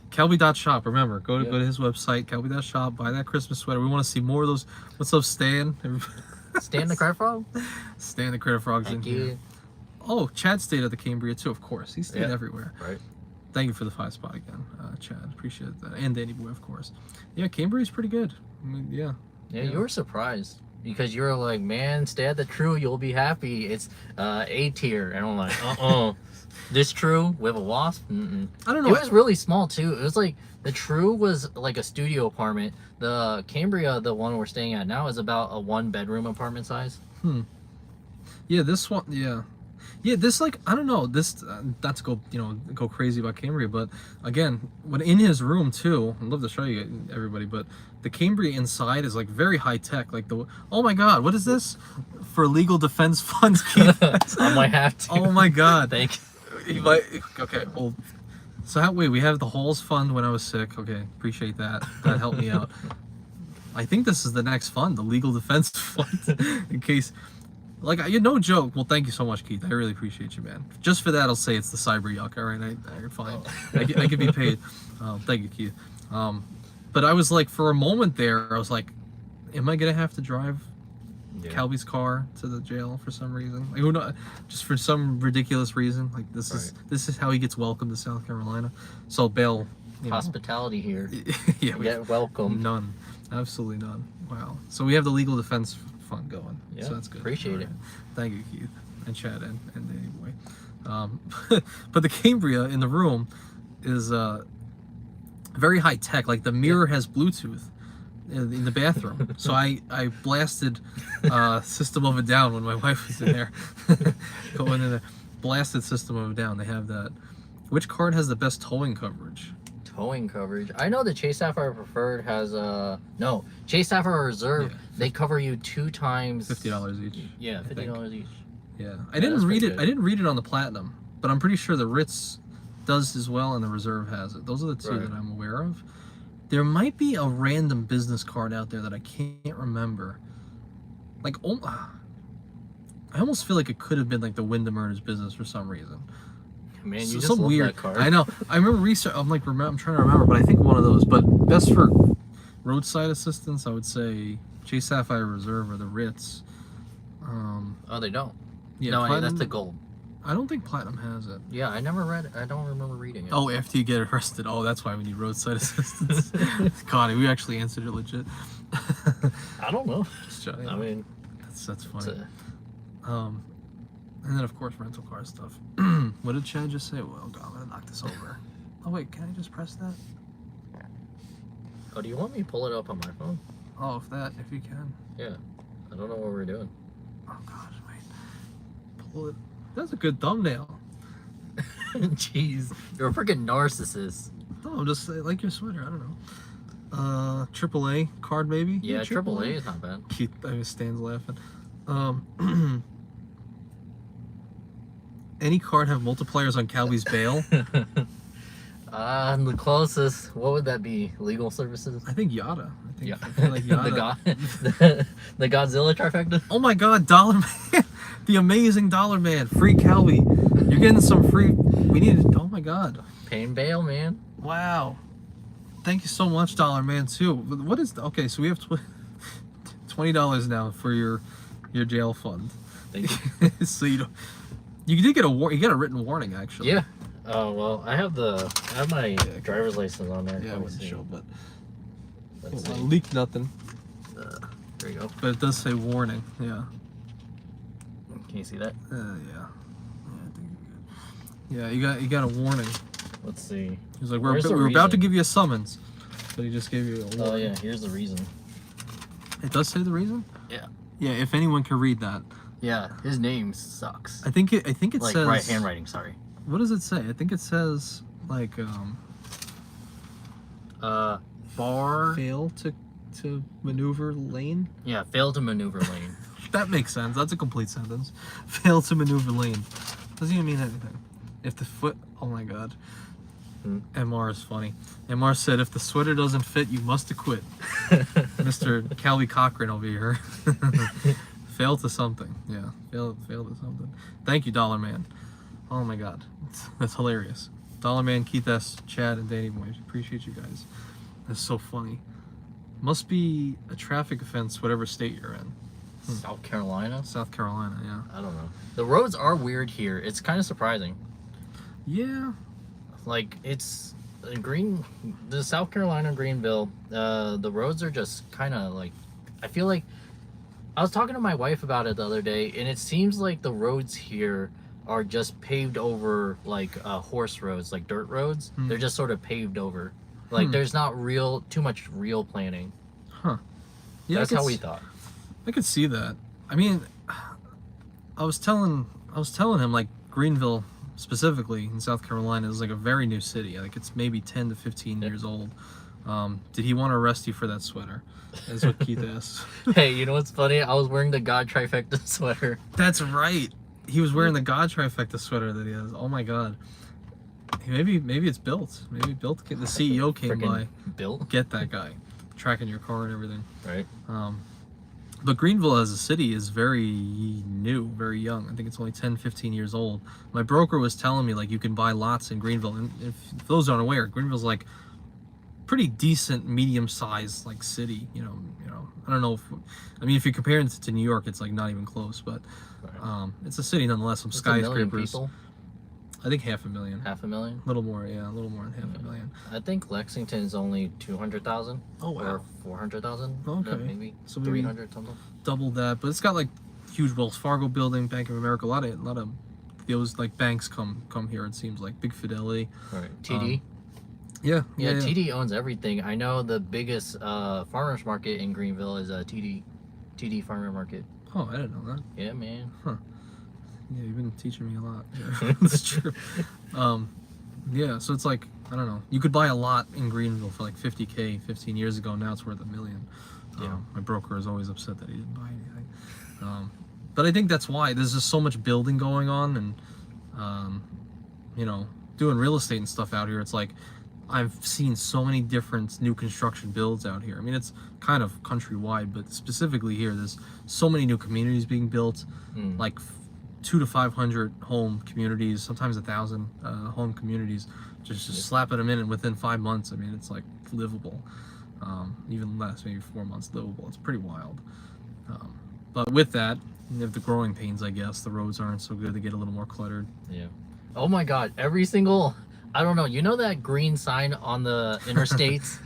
Calby.shop. Remember, go to his website, Calby.shop. Buy that Christmas sweater. We want to see more of those. What's up, Stan? Stan the Credit Frog? Stan the Credit Frog's in here. Oh, Chad stayed at the Cambria too, of course. He stayed everywhere. Right. Thank you for the 5-spot again, Chad. Appreciate that. And Danny Boy, of course. Yeah, Cambria's pretty good. I mean, yeah. Yeah, you were surprised because you were like, man, stay at the True, you'll be happy. It's A tier. And I'm like, this True with a wasp? I don't know. It was really small too. It was like, the True was like a studio apartment. The Cambria, the one we're staying at now, is about a 1-bedroom apartment size. Yeah, this one, yeah, this, like, I don't know, this, not to go, go crazy about Cambria, but again, when in his room too, I'd love to show you everybody, but the Cambria inside is like very high tech, like oh my God, what is this? For legal defense funds, Keith. I might have to. Oh my God. Thank you. Okay, well, so that way we have the Halls fund when I was sick. Okay, appreciate that. That helped me out. I think this is the next fund, the legal defense fund, in case. Like, no joke. Well, thank you so much, Keith. I really appreciate you, man. Just for that, I'll say it's the cyber yuck. All right, I fine. I can be paid. Thank you, Keith. But I was like, for a moment there, I was like, am I gonna have to drive Calby's car to the jail for some reason? Like, who knows? Just for some ridiculous reason. Like, this is how he gets welcome to South Carolina. So bail. Hospitality here. Yeah, we get welcome. None. Absolutely none. Wow. So we have the legal defense fund going. Yeah, so that's good. Appreciate it. Thank you, Keith and Chad and Danny Boy. But the Cambria in the room is very high tech. Like, the mirror has Bluetooth in the bathroom. So I blasted System of a Down when my wife was in there. Going in there, blasted System of a Down. They have that. Which card has the best towing coverage? Towing coverage. I know the Chase Sapphire Preferred has no Chase Sapphire Reserve. Yeah, they cover you 2 times. $50 each. Yeah, $50 each. Yeah, I didn't read it. I didn't read it on the Platinum, but I'm pretty sure the Ritz does as well, and the Reserve has it. Those are the 2 that I'm aware of. There might be a random business card out there that I can't remember. Like, I almost feel like it could have been like the Wyndham Earners Business for some reason. Man, you just love that card. I know. I remember research. I'm trying to remember, but I think one of those. But best for roadside assistance, I would say Chase Sapphire Reserve or the Ritz. Oh, they don't. Yeah, no, Platinum, that's the gold. I don't think Platinum has it. Yeah, I never read it. I don't remember reading it. Oh, after you get arrested. Oh, that's why we need roadside assistance. God, we actually answered it legit. I don't know. Just joking. I mean, that's funny. And then, of course, rental car stuff. What did Chad just say? Well, God, I'm going to knock this over. Oh, wait, can I just press that? Oh, do you want me to pull it up on my phone? Oh, if you can. Yeah. I don't know what we're doing. Oh, God, wait. Pull it. That's a good thumbnail. Jeez. You're a freaking narcissist. No, I'm just like your sweater. I don't know. AAA card, maybe? Yeah, AAA is not bad. Keith, Stan's laughing. Any card have multipliers on Calby's bail? The closest, what would that be? Legal services? I think Yotta. Yeah. I feel like Yotta. the Godzilla trifecta? Oh my God, Dollar Man. The amazing Dollar Man. Free Calby. You're getting some free. We need. Oh my God. Paying bail, man. Wow. Thank you so much, Dollar Man, too. What is. Okay, so we have $20 now for your jail fund. Thank you. So you did get you got a written warning, actually. Yeah. Oh, well, I have my driver's license on there. Yeah, I wouldn't show, but let's leak nothing. There you go. But it does say warning. Yeah. Can you see that? Yeah. I think you're good. Yeah, you got a warning. Let's see. He was like, Where's the we're about to reason? give you a summons, but he just gave you a warning. Oh yeah, here's the reason. It does say the reason. Yeah. Yeah, if anyone can read that. Yeah, his name sucks. I think it Like says handwriting. Sorry. What does it say? I think it says like Bar. fail to maneuver lane. Yeah, fail to maneuver lane. That makes sense. That's a complete sentence. Fail to maneuver lane. Doesn't even mean anything. If the foot, oh my god. MR is funny. MR said, if the sweater doesn't fit, you must acquit. Mr. Calby Cochran over here. Fail to something. Yeah, fail to something. Thank you, Dollar Man. Oh my god. That's hilarious. Dollar Man, Keith S., Chad, and Danny Boy. Appreciate you guys. That's so funny. Must be a traffic offense, whatever state you're in. South Carolina? South Carolina, yeah. I don't know. The roads are weird here. It's kind of surprising. Yeah. Like, it's the South Carolina, Greenville, the roads are just kind of like, I feel like, I was talking to my wife about it the other day, and it seems like the roads here are just paved over, like, horse roads, like dirt roads. They're just sort of paved over. Like, there's not too much real planning. Huh. Yeah, That's how we thought. I could see that. I mean, I was telling him, like, Greenville specifically in South Carolina is like a very new city. Like, it's maybe 10 to 15 years old. Did he want to arrest you for that sweater? That's what Keith asked. Hey, you know what's funny? I was wearing the God Trifecta sweater. That's right. He was wearing the God Trifecta sweater that he has. Oh my god. Maybe it's built. Maybe built. The CEO came by. Built. Get that guy, tracking your car and everything. Right. But Greenville as a city is very new, very young. I think it's only 10, 15 years old. My broker was telling me, like, you can buy lots in Greenville. And if those aren't aware, Greenville's like pretty decent, medium-sized, like, city. You know. I don't know if you're comparing it to New York, it's like not even close. But it's a city nonetheless. Some skyscrapers. People? I think 500,000. 500,000? A little more, yeah, a little more than 500,000. I think Lexington is only 200,000. Oh wow. Or 400,000. Okay. Maybe So maybe 300 something. Double that, but it's got like huge Wells Fargo building, Bank of America, a lot of those like banks come here. It seems like Big Fidelity. Right. TD. Yeah. TD owns everything. I know the biggest farmers market in Greenville is TD Farmer Market. Oh, I didn't know that. Yeah, man. Huh. Yeah, you've been teaching me a lot. Yeah, that's true. Yeah, so it's like, I don't know. You could buy a lot in Greenville for like 50K 15 years ago. Now it's worth $1 million. Yeah. My broker is always upset that he didn't buy anything. But I think that's why there's just so much building going on, and doing real estate and stuff out here. It's like I've seen so many different new construction builds out here. I mean, it's kind of countrywide, but specifically here, there's so many new communities being built, like 200 to 500 home communities, sometimes 1,000 home communities, just slapping them in, and within 5 months, I mean, it's like livable. Even less, maybe 4 months livable. It's pretty wild. But with that, you have the growing pains, I guess. The roads aren't so good. They get a little more cluttered. Yeah. Oh my God. Every single, I don't know. You know that green sign on the interstates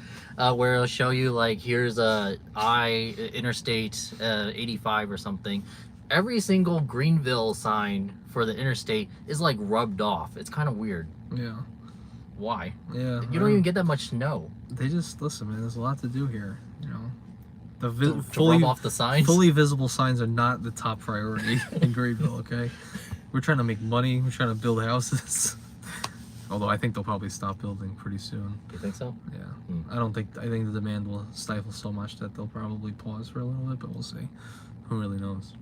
where it'll show you like, here's Interstate 85 or something. Every single Greenville sign for the interstate is like rubbed off. It's kind of weird. Yeah. Why? Yeah. You don't even get that much snow. They just, listen, man, there's a lot to do here, you know. The To rub off the signs? Fully visible signs are not the top priority in Greenville, okay? We're trying to make money. We're trying to build houses. Although I think they'll probably stop building pretty soon. You think so? Yeah. I think the demand will stifle so much that they'll probably pause for a little bit, but we'll see. Who really knows?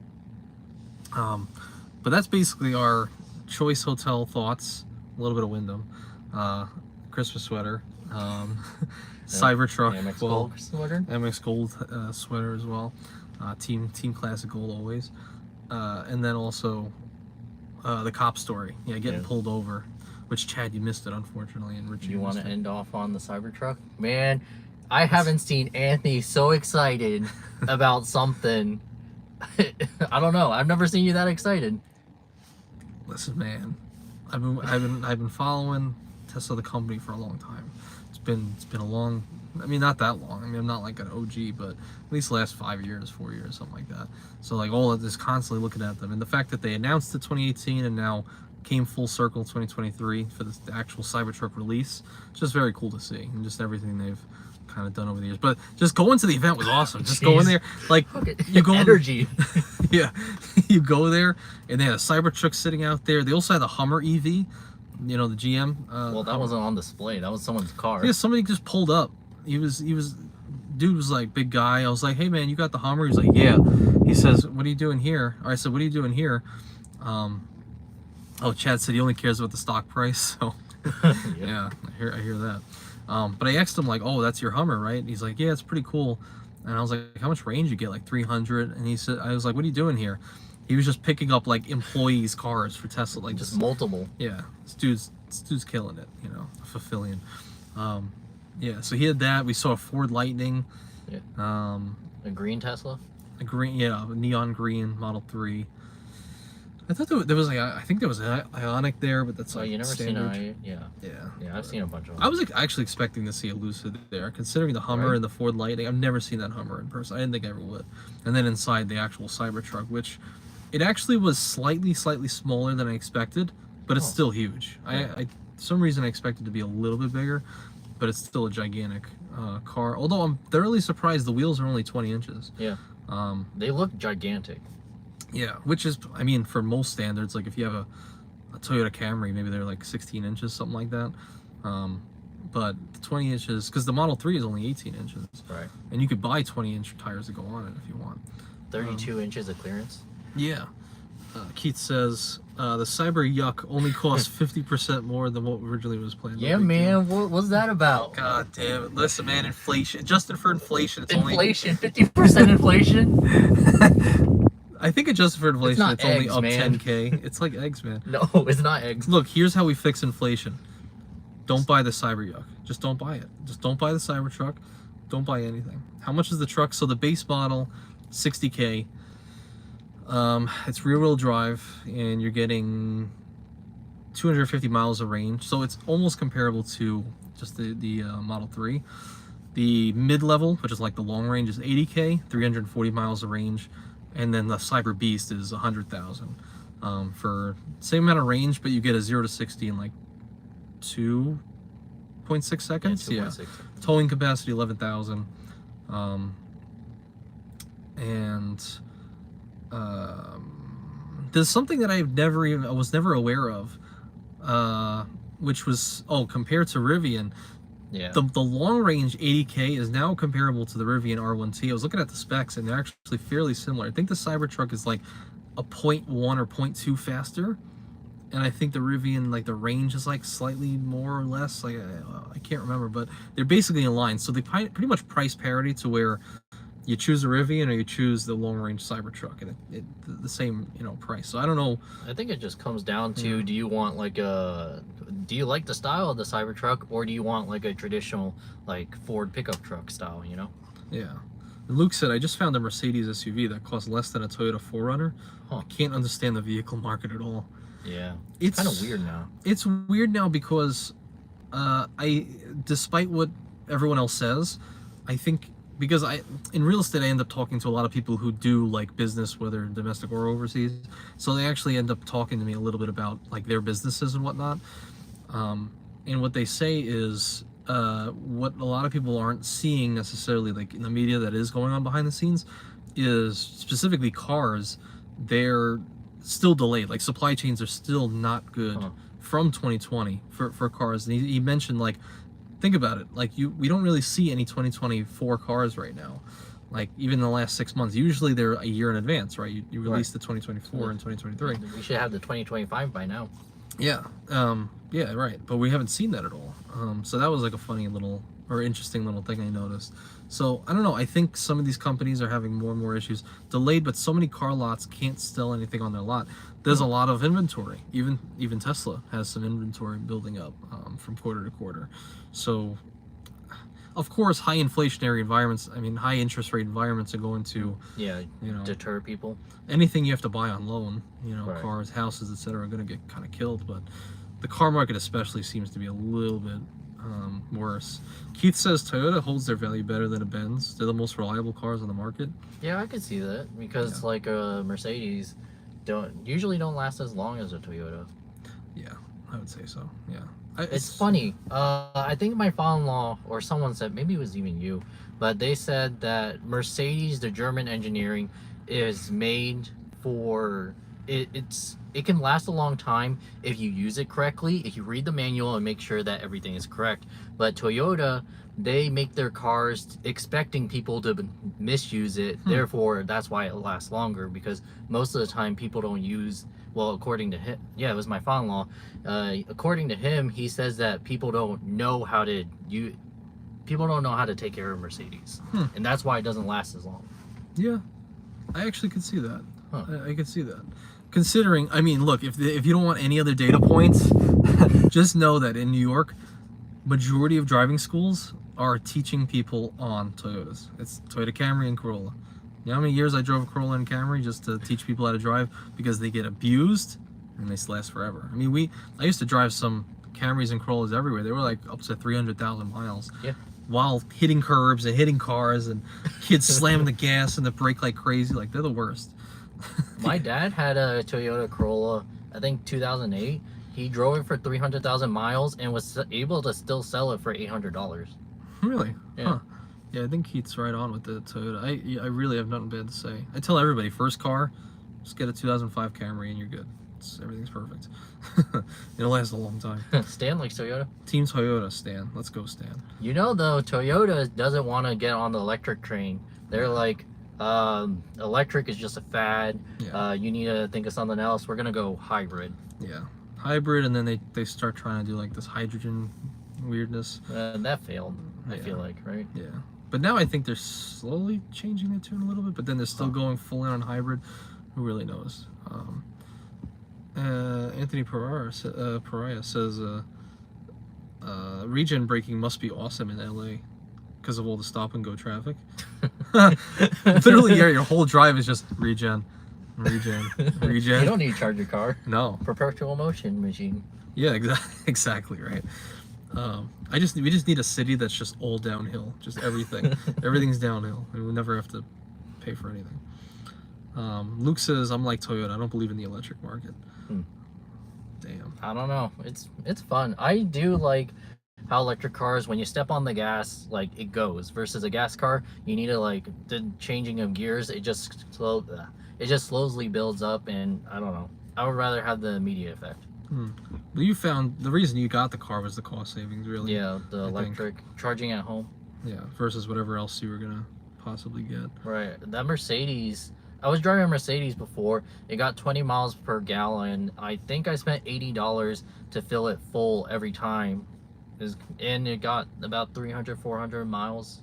But that's basically our choice hotel thoughts. A little bit of Wyndham. Christmas sweater. Cybertruck. MX Gold sweater. MX Gold sweater as well. Team Classic Gold always. And then also the cop story. Yeah, getting pulled over. Which, Chad, you missed it, unfortunately. And Richie, you want to end off on the Cybertruck? Man, I haven't seen Anthony so excited about something. I don't know. I've never seen you that excited. Listen, man. I've been following Tesla, the company, for a long time. It's been a long, I mean, not that long. I mean, I'm not like an OG, but at least the last 5 years, 4 years, something like that. So like all of this, constantly looking at them, and the fact that they announced it 2018 and now came full circle 2023 for the actual Cybertruck release. It's just very cool to see, and just everything they've kind of done over the years. But just going to the event was awesome. Just going there, like you go energy. Yeah, you go there, and they had a Cybertruck sitting out there. They also had a Hummer EV, you know, the GM. Well, that wasn't on display. That was someone's car. Yeah, somebody just pulled up. Dude was like, big guy. I was like, hey man, you got the Hummer? He's like, yeah. He says, what are you doing here? Or I said, what are you doing here? Oh, Chad said he only cares about the stock price. So yeah, I hear that. But I asked him like, oh, that's your Hummer, right? And he's like, yeah, it's pretty cool. And I was like, how much range you get? Like 300. And he said, I was like, what are you doing here? He was just picking up like employees' cars for Tesla, like just multiple. Yeah, this dude's killing it, you know, fulfilling. Yeah, so he had that. We saw a Ford Lightning. Yeah. A green Tesla. A green, yeah, a neon green Model 3. I thought there was like, I think there was an Ionic there, but that's like you never standard. seen yeah, I've seen a bunch of them. I was actually expecting to see a Lucid there, considering the Hummer and the Ford Lightning. I've never seen that Hummer in person. I didn't think I ever would. And then inside the actual Cybertruck, which it actually was slightly smaller than I expected, but it's still huge. Yeah. I for some reason I expected it to be a little bit bigger, but it's still a gigantic car. Although I'm thoroughly surprised the wheels are only 20 inches. Yeah. They look gigantic. Yeah, which is, I mean, for most standards, like if you have a Toyota Camry, maybe they're like 16 inches, something like that. But 20 inches, because the Model 3 is only 18 inches. Right. And you could buy 20-inch tires to go on it if you want. 32 inches of clearance. Yeah. Keith says, the Cyber Yuck only costs 50% more than what originally was planned. Yeah, man. What was that about? God damn it. Listen, man, inflation. Adjusted for inflation, it's inflation, 50% inflation? I think adjusted for inflation, it's only eggs, up man. 10K. It's like eggs, man. No, it's not eggs. Look, here's how we fix inflation. Don't buy the Cyber Yuck. Just don't buy it. Just don't buy the Cybertruck. Don't buy anything. How much is the truck? So the base model, 60K. It's rear-wheel drive, and you're getting 250 miles of range. So it's almost comparable to just the Model 3. The mid-level, which is like the long range, is 80K, 340 miles of range. And then the Cyber Beast is 100,000 for same amount of range, but you get a 0 to 60 in like 2.6 seconds. Yeah, 2.6. Towing capacity 11,000. There's something that I was never aware of, which was compared to Rivian. Yeah. The long range 80K is now comparable to the Rivian R1T. I was looking at the specs and they're actually fairly similar. I think the Cybertruck is like a 0.1 or 0.2 faster, and I think the Rivian, like the range is like slightly more or less. Like I can't remember, but they're basically in line. So they pretty much price parity to where you choose a Rivian or you choose the long range Cybertruck, and the same price. So I don't know. I think it just comes down to do you want like do you like the style of the Cybertruck, or do you want like a traditional like Ford pickup truck style, Yeah. Luke said, I just found a Mercedes SUV that costs less than a Toyota 4Runner. I can't understand the vehicle market at all. Yeah. It's kind of weird now. It's weird now because despite what everyone else says, I think because in real estate I end up talking to a lot of people who do like business, whether domestic or overseas. So they actually end up talking to me a little bit about like their businesses and whatnot. And what they say is what a lot of people aren't seeing necessarily like in the media that is going on behind the scenes is specifically cars. They're still delayed. Like supply chains are still not good from 2020 for cars. And he mentioned like, think about it. Like we don't really see any 2024 cars right now. Like even in the last 6 months, usually they're a year in advance, right? You release the 2024 and 2023. We should have the 2025 by now. Yeah. Yeah, right. But we haven't seen that at all. So that was like a funny little or interesting little thing I noticed. So I don't know. I think some of these companies are having more and more issues. Delayed, but so many car lots can't sell anything on their lot. There's a lot of inventory. Even Tesla has some inventory building up from quarter to quarter. So of course, high inflationary environments, high interest rate environments are going to deter people. Anything you have to buy on loan, Right. cars, houses, etc., are going to get kind of killed. But the car market especially seems to be a little bit worse. Keith says Toyota holds their value better than a Benz. They're the most reliable cars on the market. Yeah, I could see that because like Mercedes usually don't last as long as a Toyota. Yeah, I would say so. Yeah. It's funny. I think my father-in-law or someone said, maybe it was even you, but they said that Mercedes, the German engineering, is made for it can last a long time if you use it correctly, if you read the manual and make sure that everything is correct. But Toyota, they make their cars expecting people to misuse it. Therefore, that's why it lasts longer, because most of the time people don't use, well, according to him, yeah, it was my father-in-law. According to him, he says that people don't know how to take care of Mercedes, and that's why it doesn't last as long. Yeah, I actually could see that. I could see that. Considering, I mean, look, if you don't want any other data points, just know that in New York, majority of driving schools are teaching people on Toyotas. It's Toyota Camry and Corolla. You know how many years I drove a Corolla and Camry just to teach people how to drive, because they get abused and they last forever. I mean, I used to drive some Camrys and Corollas everywhere. They were like up to 300,000 miles. Yeah. While hitting curbs and hitting cars and kids slamming the gas and the brake like crazy. Like, they're the worst. My dad had a Toyota Corolla, I think 2008. He drove it for 300,000 miles and was able to still sell it for $800. Really? Yeah. Huh. Yeah, I think Keith's right on with the Toyota. I really have nothing bad to say. I tell everybody, first car, just get a 2005 Camry and you're good. Everything's perfect. It'll last a long time. Stan likes Toyota. Team Toyota, Stan. Let's go, Stan. You know, though, Toyota doesn't want to get on the electric train. They're like, electric is just a fad. Yeah. You need to think of something else. We're gonna go hybrid. Yeah, hybrid, and then they start trying to do like this hydrogen weirdness. That failed. I feel like, right? Yeah, but now I think they're slowly changing their tune a little bit. But then they're still going full in on hybrid. Who really knows? Anthony Pariah says regen braking must be awesome in LA because of all the stop and go traffic. Literally, your whole drive is just regen. You don't need to charge your car. No. Perpetual motion machine. Yeah, exactly right. We just need a city that's just all downhill. Just everything. Everything's downhill. We would never have to pay for anything. Luke says, I'm like Toyota. I don't believe in the electric market. Damn. I don't know. It's fun. I do like how electric cars, when you step on the gas, like, it goes, versus a gas car, you need to, like, the changing of gears, it just slowly builds up, and I don't know. I would rather have the immediate effect. Well, you found the reason you got the car was the cost savings, really. Yeah, the electric charging at home. Yeah, versus whatever else you were gonna possibly get. Right. That Mercedes, I was driving a Mercedes before. It got 20 miles per gallon. I think I spent $80 to fill it full every time. And it got about 300, 400 miles.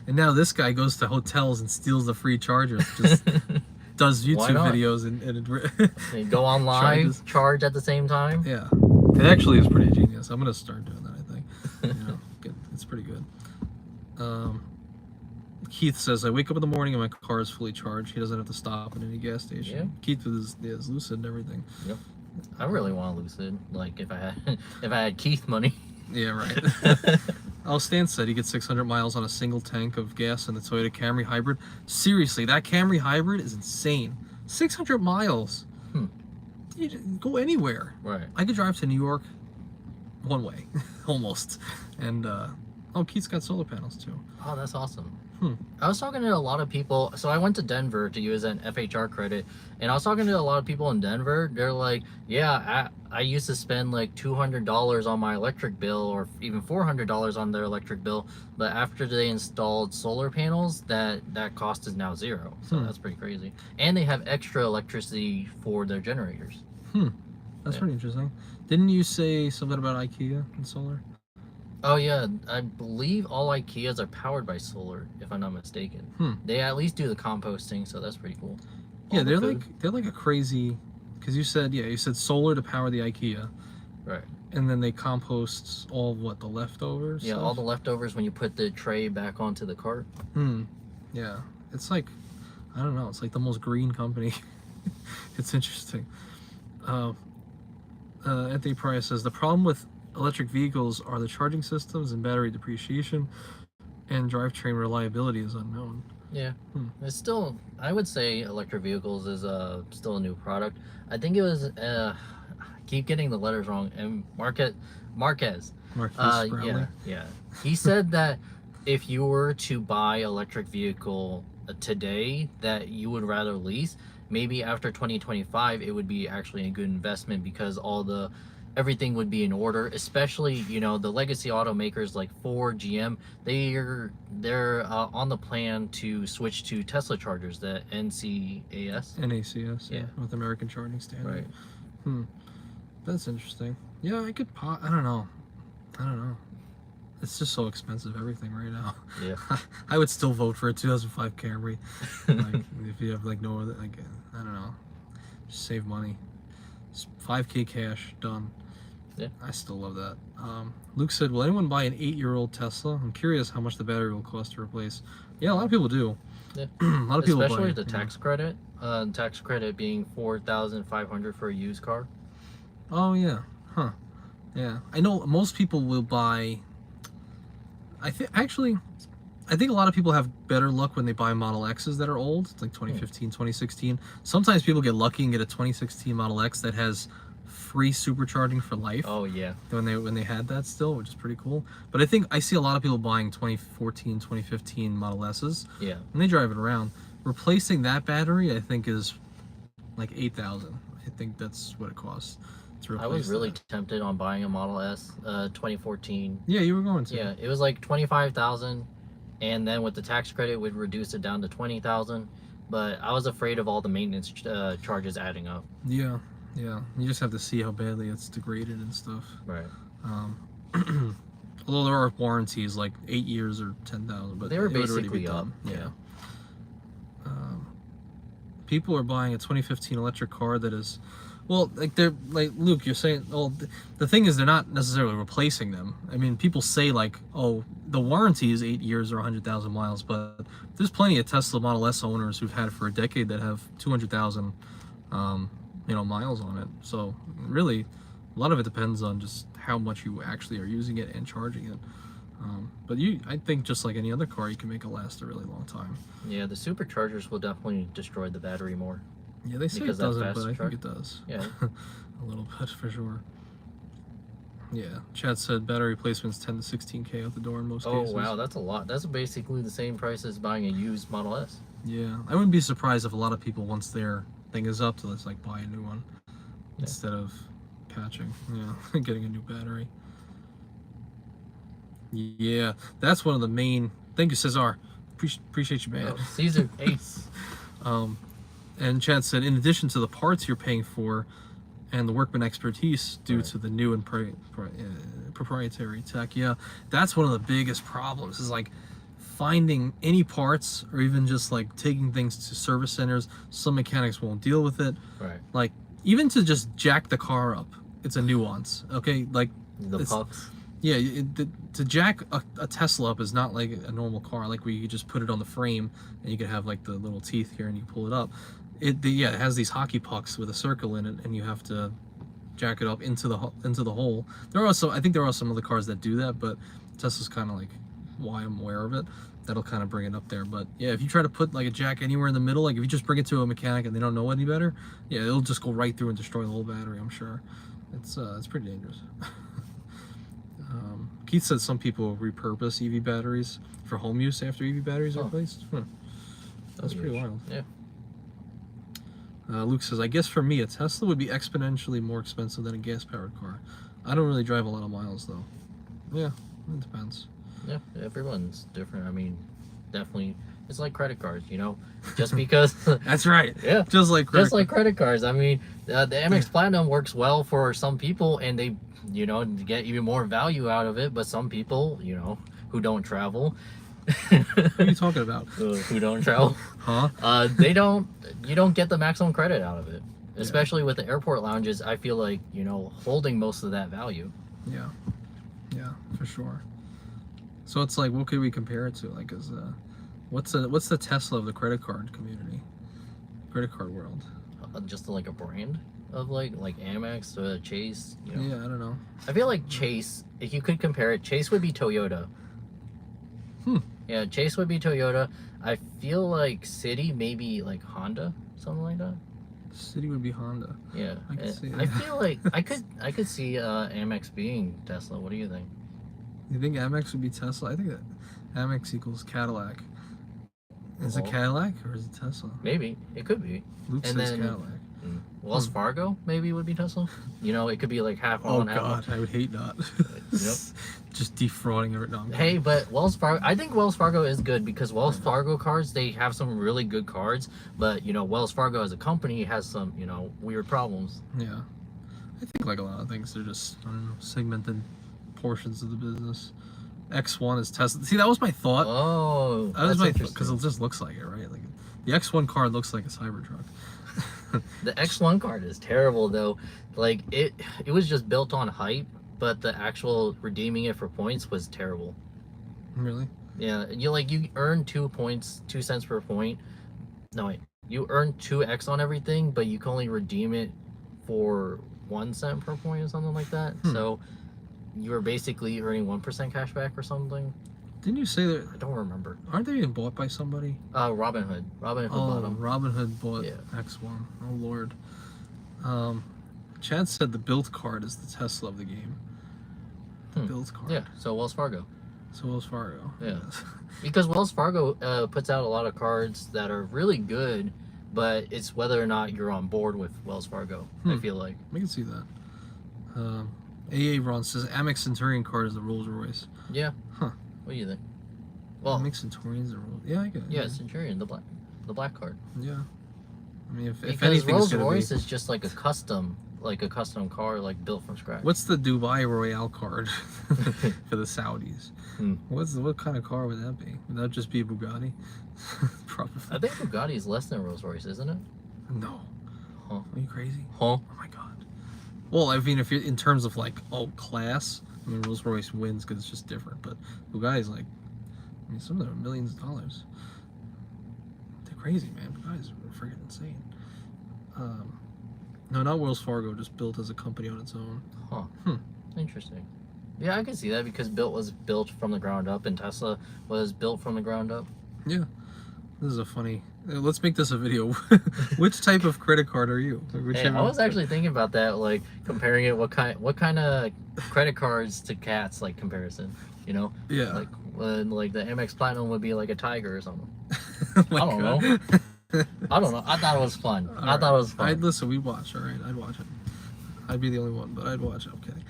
And now this guy goes to hotels and steals the free chargers. Just does YouTube videos and go online, charge at the same time. Yeah, it actually is pretty genius. I'm gonna start doing that. I think. You know, it's pretty good. Keith says, I wake up in the morning and my car is fully charged. He doesn't have to stop at any gas station. Yeah. Keith with his Lucid and everything. Yep. I really want a Lucid. Like, if I had Keith money. Yeah, right. Stan said he gets 600 miles on a single tank of gas in the Toyota Camry hybrid. Seriously, that Camry hybrid is insane. 600 miles. You go anywhere. Right. I could drive to New York one way, almost. And Keith's got solar panels too. Oh, that's awesome. I was talking to a lot of people. So I went to Denver to use an FHR credit, and I was talking to a lot of people in Denver. They're like, yeah, I used to spend like $200 on my electric bill, or even $400 on their electric bill, but after they installed solar panels, that cost is now zero. So that's pretty crazy. And they have extra electricity for their generators. That's pretty interesting. Didn't you say something about IKEA and solar? Oh yeah, I believe all IKEAs are powered by solar, if I'm not mistaken. They at least do the composting, so that's pretty cool. Yeah, they're like a crazy, because you said solar to power the IKEA, right? And then they compost all the leftovers. Yeah, all the leftovers when you put the tray back onto the cart. Yeah, it's like, I don't know, it's like the most green company. It's interesting. Anthony Price says the problem with electric vehicles are the charging systems and battery depreciation, and drivetrain reliability is unknown. Yeah, it's still, I would say electric vehicles is still a new product. I think it was, I keep getting the letters wrong. And Marquez. Marquez Yeah, Brownlee. yeah. He said that if you were to buy electric vehicle today, that you would rather lease. Maybe after 2025, it would be actually a good investment because everything would be in order. Especially, you know, the legacy automakers like Ford, GM, they're on the plan to switch to Tesla chargers, the NCAS. NACS, Yeah. North American Charging Standard. Right. That's interesting. Yeah, I could. I don't know. It's just so expensive, everything right now. Yeah. I would still vote for a 2005 Camry. Like, if you have like no other, like, I don't know, just save money. Just $5K cash, done. Yeah. I still love that. Luke said, "Will anyone buy an 8-year-old Tesla? I'm curious how much the battery will cost to replace." Yeah, a lot of people do. Yeah. A lot of people buy Especially it, the tax credit. Tax credit being $4,500 for a used car. Oh yeah, huh? Yeah, I know most people will buy. I think a lot of people have better luck when they buy Model X's that are old. It's like 2015, 2016. Sometimes people get lucky and get a 2016 Model X that has free supercharging for life. Oh yeah. When they had that still, which is pretty cool. But I think I see a lot of people buying 2014, 2015 Model S's. Yeah. And they drive it around. Replacing that battery, I think, is like $8,000. I think that's what it costs. I was really tempted on buying a Model S, 2014. Yeah, you were going to. Yeah, it was like 25,000, and then with the tax credit, would reduce it down to 20,000. But I was afraid of all the maintenance charges adding up. Yeah, yeah. You just have to see how badly it's degraded and stuff. Right. Although there are warranties like 8 years or 10,000, but they were it would already basically be up. done. Yeah. People are buying a 2015 electric car that is. Well, like they're like Luke, you're saying. Well, the thing is, they're not necessarily replacing them. I mean, people say like, oh, the warranty is 8 years or 100,000 miles, but there's plenty of Tesla Model S owners who've had it for a decade that have 200,000, miles on it. So really, a lot of it depends on just how much you actually are using it and charging it. But I think just like any other car, you can make it last a really long time. Yeah, the superchargers will definitely destroy the battery more. Yeah, they say it doesn't, but I think it does. Yeah. A little bit for sure. Yeah, Chad said battery replacements 10 to 16K out the door in most cases. Oh wow, that's a lot. That's basically the same price as buying a used Model S. Yeah, I wouldn't be surprised if a lot of people, once their thing is up, to let's like buy a new one instead of patching. Yeah, getting a new battery. Yeah, that's one of the main. Thank you, Cesar. Appreciate you, man. Oh, Caesar Ace. And Chad said, in addition to the parts you're paying for and the workman expertise due to the new and proprietary tech, yeah, that's one of the biggest problems is like finding any parts or even just like taking things to service centers. Some mechanics won't deal with it. Right. Like even to just jack the car up, it's a nuance. Okay, like the pucks. Yeah, to jack a Tesla up is not like a normal car, like where you just put it on the frame and you could have like the little teeth here and you pull it up. It has these hockey pucks with a circle in it, and you have to jack it up into the hole. I think there are some other cars that do that, but Tesla's kind of like why I'm aware of it. That'll kind of bring it up there. But yeah, if you try to put like a jack anywhere in the middle, like if you just bring it to a mechanic and they don't know any better, yeah, it'll just go right through and destroy the whole battery. I'm sure. It's pretty dangerous. Keith said some people repurpose EV batteries for home use after EV batteries are replaced. That's pretty wild. Yeah. Luke says, I guess for me, a Tesla would be exponentially more expensive than a gas-powered car. I don't really drive a lot of miles, though. Yeah, it depends. Yeah, everyone's different. I mean, definitely, it's like credit cards, just because. That's right. Yeah. Just like credit cards. I mean, the Amex Platinum works well for some people, and they, get even more value out of it. But some people, who don't travel. What are you talking about? Who don't travel? Huh? You don't get the maximum credit out of it. Especially with the airport lounges, I feel like, holding most of that value. Yeah. Yeah, for sure. So it's like, what could we compare it to? Like, what's the Tesla of the credit card community? Credit card world? Just like a brand of like Amex, Chase, Yeah, I don't know. I feel like Chase, if you could compare it, Chase would be Toyota. Yeah, Chase would be Toyota. I feel like Citi, maybe like Honda, something like that. City would be Honda. Yeah, I can see I that. feel like I could see Amex being Tesla. What do you think? You think Amex would be Tesla? I think that Amex equals Cadillac. Is it Well, Cadillac or is it Tesla? maybe it could be. Luke And says then Cadillac. Wells Fargo maybe would be Tesla. You know, it could be like half Oh on, half God, off. I would hate that. Yep. Just defrauding it. No, I'm Hey, kidding. but Wells Fargo, I think Wells Fargo is good because Wells Fargo cards, they have some really good cards, but you know, Wells Fargo as a company has some, you know, weird problems. Yeah, I think like a lot of things, they're just, I don't know, segmented portions of the business. X1 is Tesla. See, that was my thought. Oh, That was that's my interesting. because it just looks like it, right? Like the X1 card looks like a Cybertruck. The X1 card is terrible though. Like it was just built on hype, but the actual redeeming it for points was terrible. Really? Yeah, you earn 2 points, 2 cents per point. No wait, you earn 2x on everything, but you can only redeem it for 1 cent per point or something like that. So you were basically earning 1% cash back or something. Didn't you say that? I don't remember. Aren't they being bought by somebody? Robinhood bought them. Robinhood bought Yeah. X1. Oh Lord. Chad said the build card is the Tesla of the game. The build card. Yeah, so Wells Fargo. So Wells Fargo. Yeah. Because Wells Fargo puts out a lot of cards that are really good, but it's whether or not you're on board with Wells Fargo, I feel like. I can see that. AA Ron says Amex Centurion card is the Rolls Royce. Yeah. Huh. What do you think? Well, Amex Centurion's the Rolls. Yeah, I get it. yeah, Centurion, the black card. Yeah. I mean, if Because anything, Rolls it's gonna Royce be. is just like a custom car, like built from scratch. What's the Dubai Royale card for the Saudis? What kind of car would that be? Would that just be a Bugatti? Probably. I think Bugatti is less than Rolls Royce, isn't it? No. Huh? Are you crazy? Huh? Oh my God. Well, I mean, if you're in terms of like class, I mean, Rolls Royce wins because it's just different. But Bugatti's like, I mean, some of them are millions of dollars. They're crazy, man. Bugatti's freaking insane. No, not Wells Fargo. Just built as a company on its own. Huh. Interesting. Yeah, I can see that because Built was built from the ground up, and Tesla was built from the ground up. Yeah. This is a funny. Let's make this a video. Which type of credit card are you? Hey, I was actually thinking about that, like comparing it. What kind of credit cards to cats, like comparison? You know? Yeah. Like the Amex Platinum would be like a tiger or something. Oh my I don't God. know. I don't know. I thought it was fun. I thought it was fun. Listen, we watch. All right, I'd watch it. I'd be the only one, but I'd watch it. I'm kidding.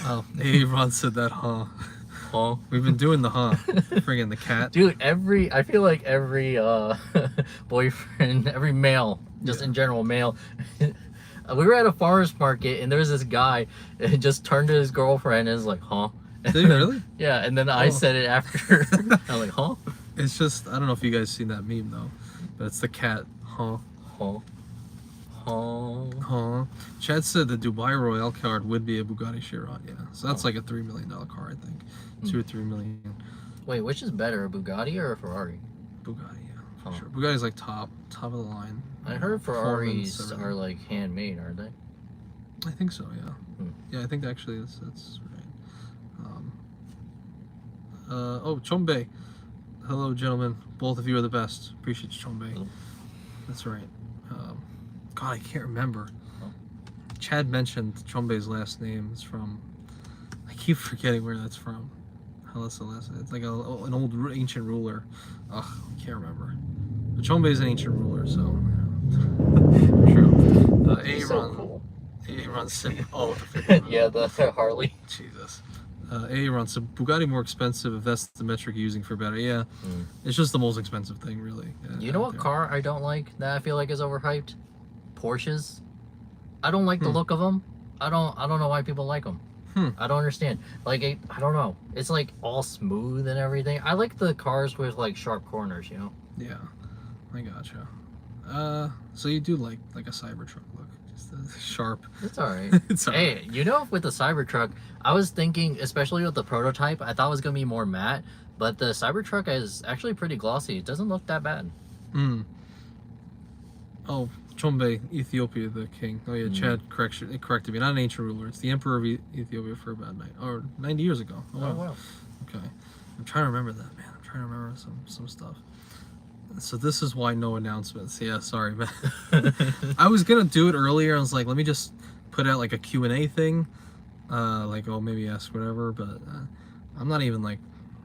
Oh, hey, Ron said that, huh? Huh? We've been doing the huh. Friggin' the cat. Dude, I feel like every boyfriend, every male, just in general male. We were at a farmer's market and there was this guy and just turned to his girlfriend and was like, huh? Did you really? Yeah, and then I said it after. I was like, huh? It's just, I don't know if you guys seen that meme though, but it's the cat, huh? Huh? Huh? Huh? Chad said the Dubai Royale card would be a Bugatti Chiron, yeah. So that's like a $3 million car, I think. 2 or 3 million. Wait, which is better, a Bugatti or a Ferrari? Bugatti, yeah, for Huh. sure. Bugatti's like top of the line. I heard Performance, Ferraris everything. are like handmade, aren't they? I think so, yeah. Yeah, I think actually that's right. Oh, Chombe. Hello, gentlemen. Both of you are the best. Appreciate you, Chombe. Oh. That's right. God, I can't remember. Oh. Chad mentioned Chombe's last name. It's from. I keep forgetting where that's from. How that's the last name? It's like an old ancient ruler. Ugh, I can't remember. But Chombe is an ancient ruler, so. Yeah. True. So cool. Aaron said, oh, Yeah, the Harley. Jesus. Aaron said, Bugatti more expensive if that's the metric you're using for better. Yeah, it's just the most expensive thing, really. You know what car I don't like that I feel like is overhyped? Porsches. I don't like the look of them. I don't know why people like them. I don't understand. Like, I don't know. It's like all smooth and everything. I like the cars with like sharp corners, you know? Yeah, I gotcha. So you do like a Cybertruck look, just sharp. It's alright. It's all Hey, right. you know, with the Cybertruck, I was thinking, especially with the prototype, I thought it was gonna be more matte, but the Cybertruck is actually pretty glossy. It doesn't look that bad. Oh, Chombe, Ethiopia, the king. Oh yeah, Chad corrected me. Not an ancient ruler. It's the emperor of Ethiopia for about 90 years ago. Oh wow. Okay, I'm trying to remember that, man. I'm trying to remember some stuff. So this is why no announcements. Yeah, sorry, man. I was gonna do it earlier. I was like, let me just put out like a Q&A thing, like, oh, maybe ask whatever, but I'm not even like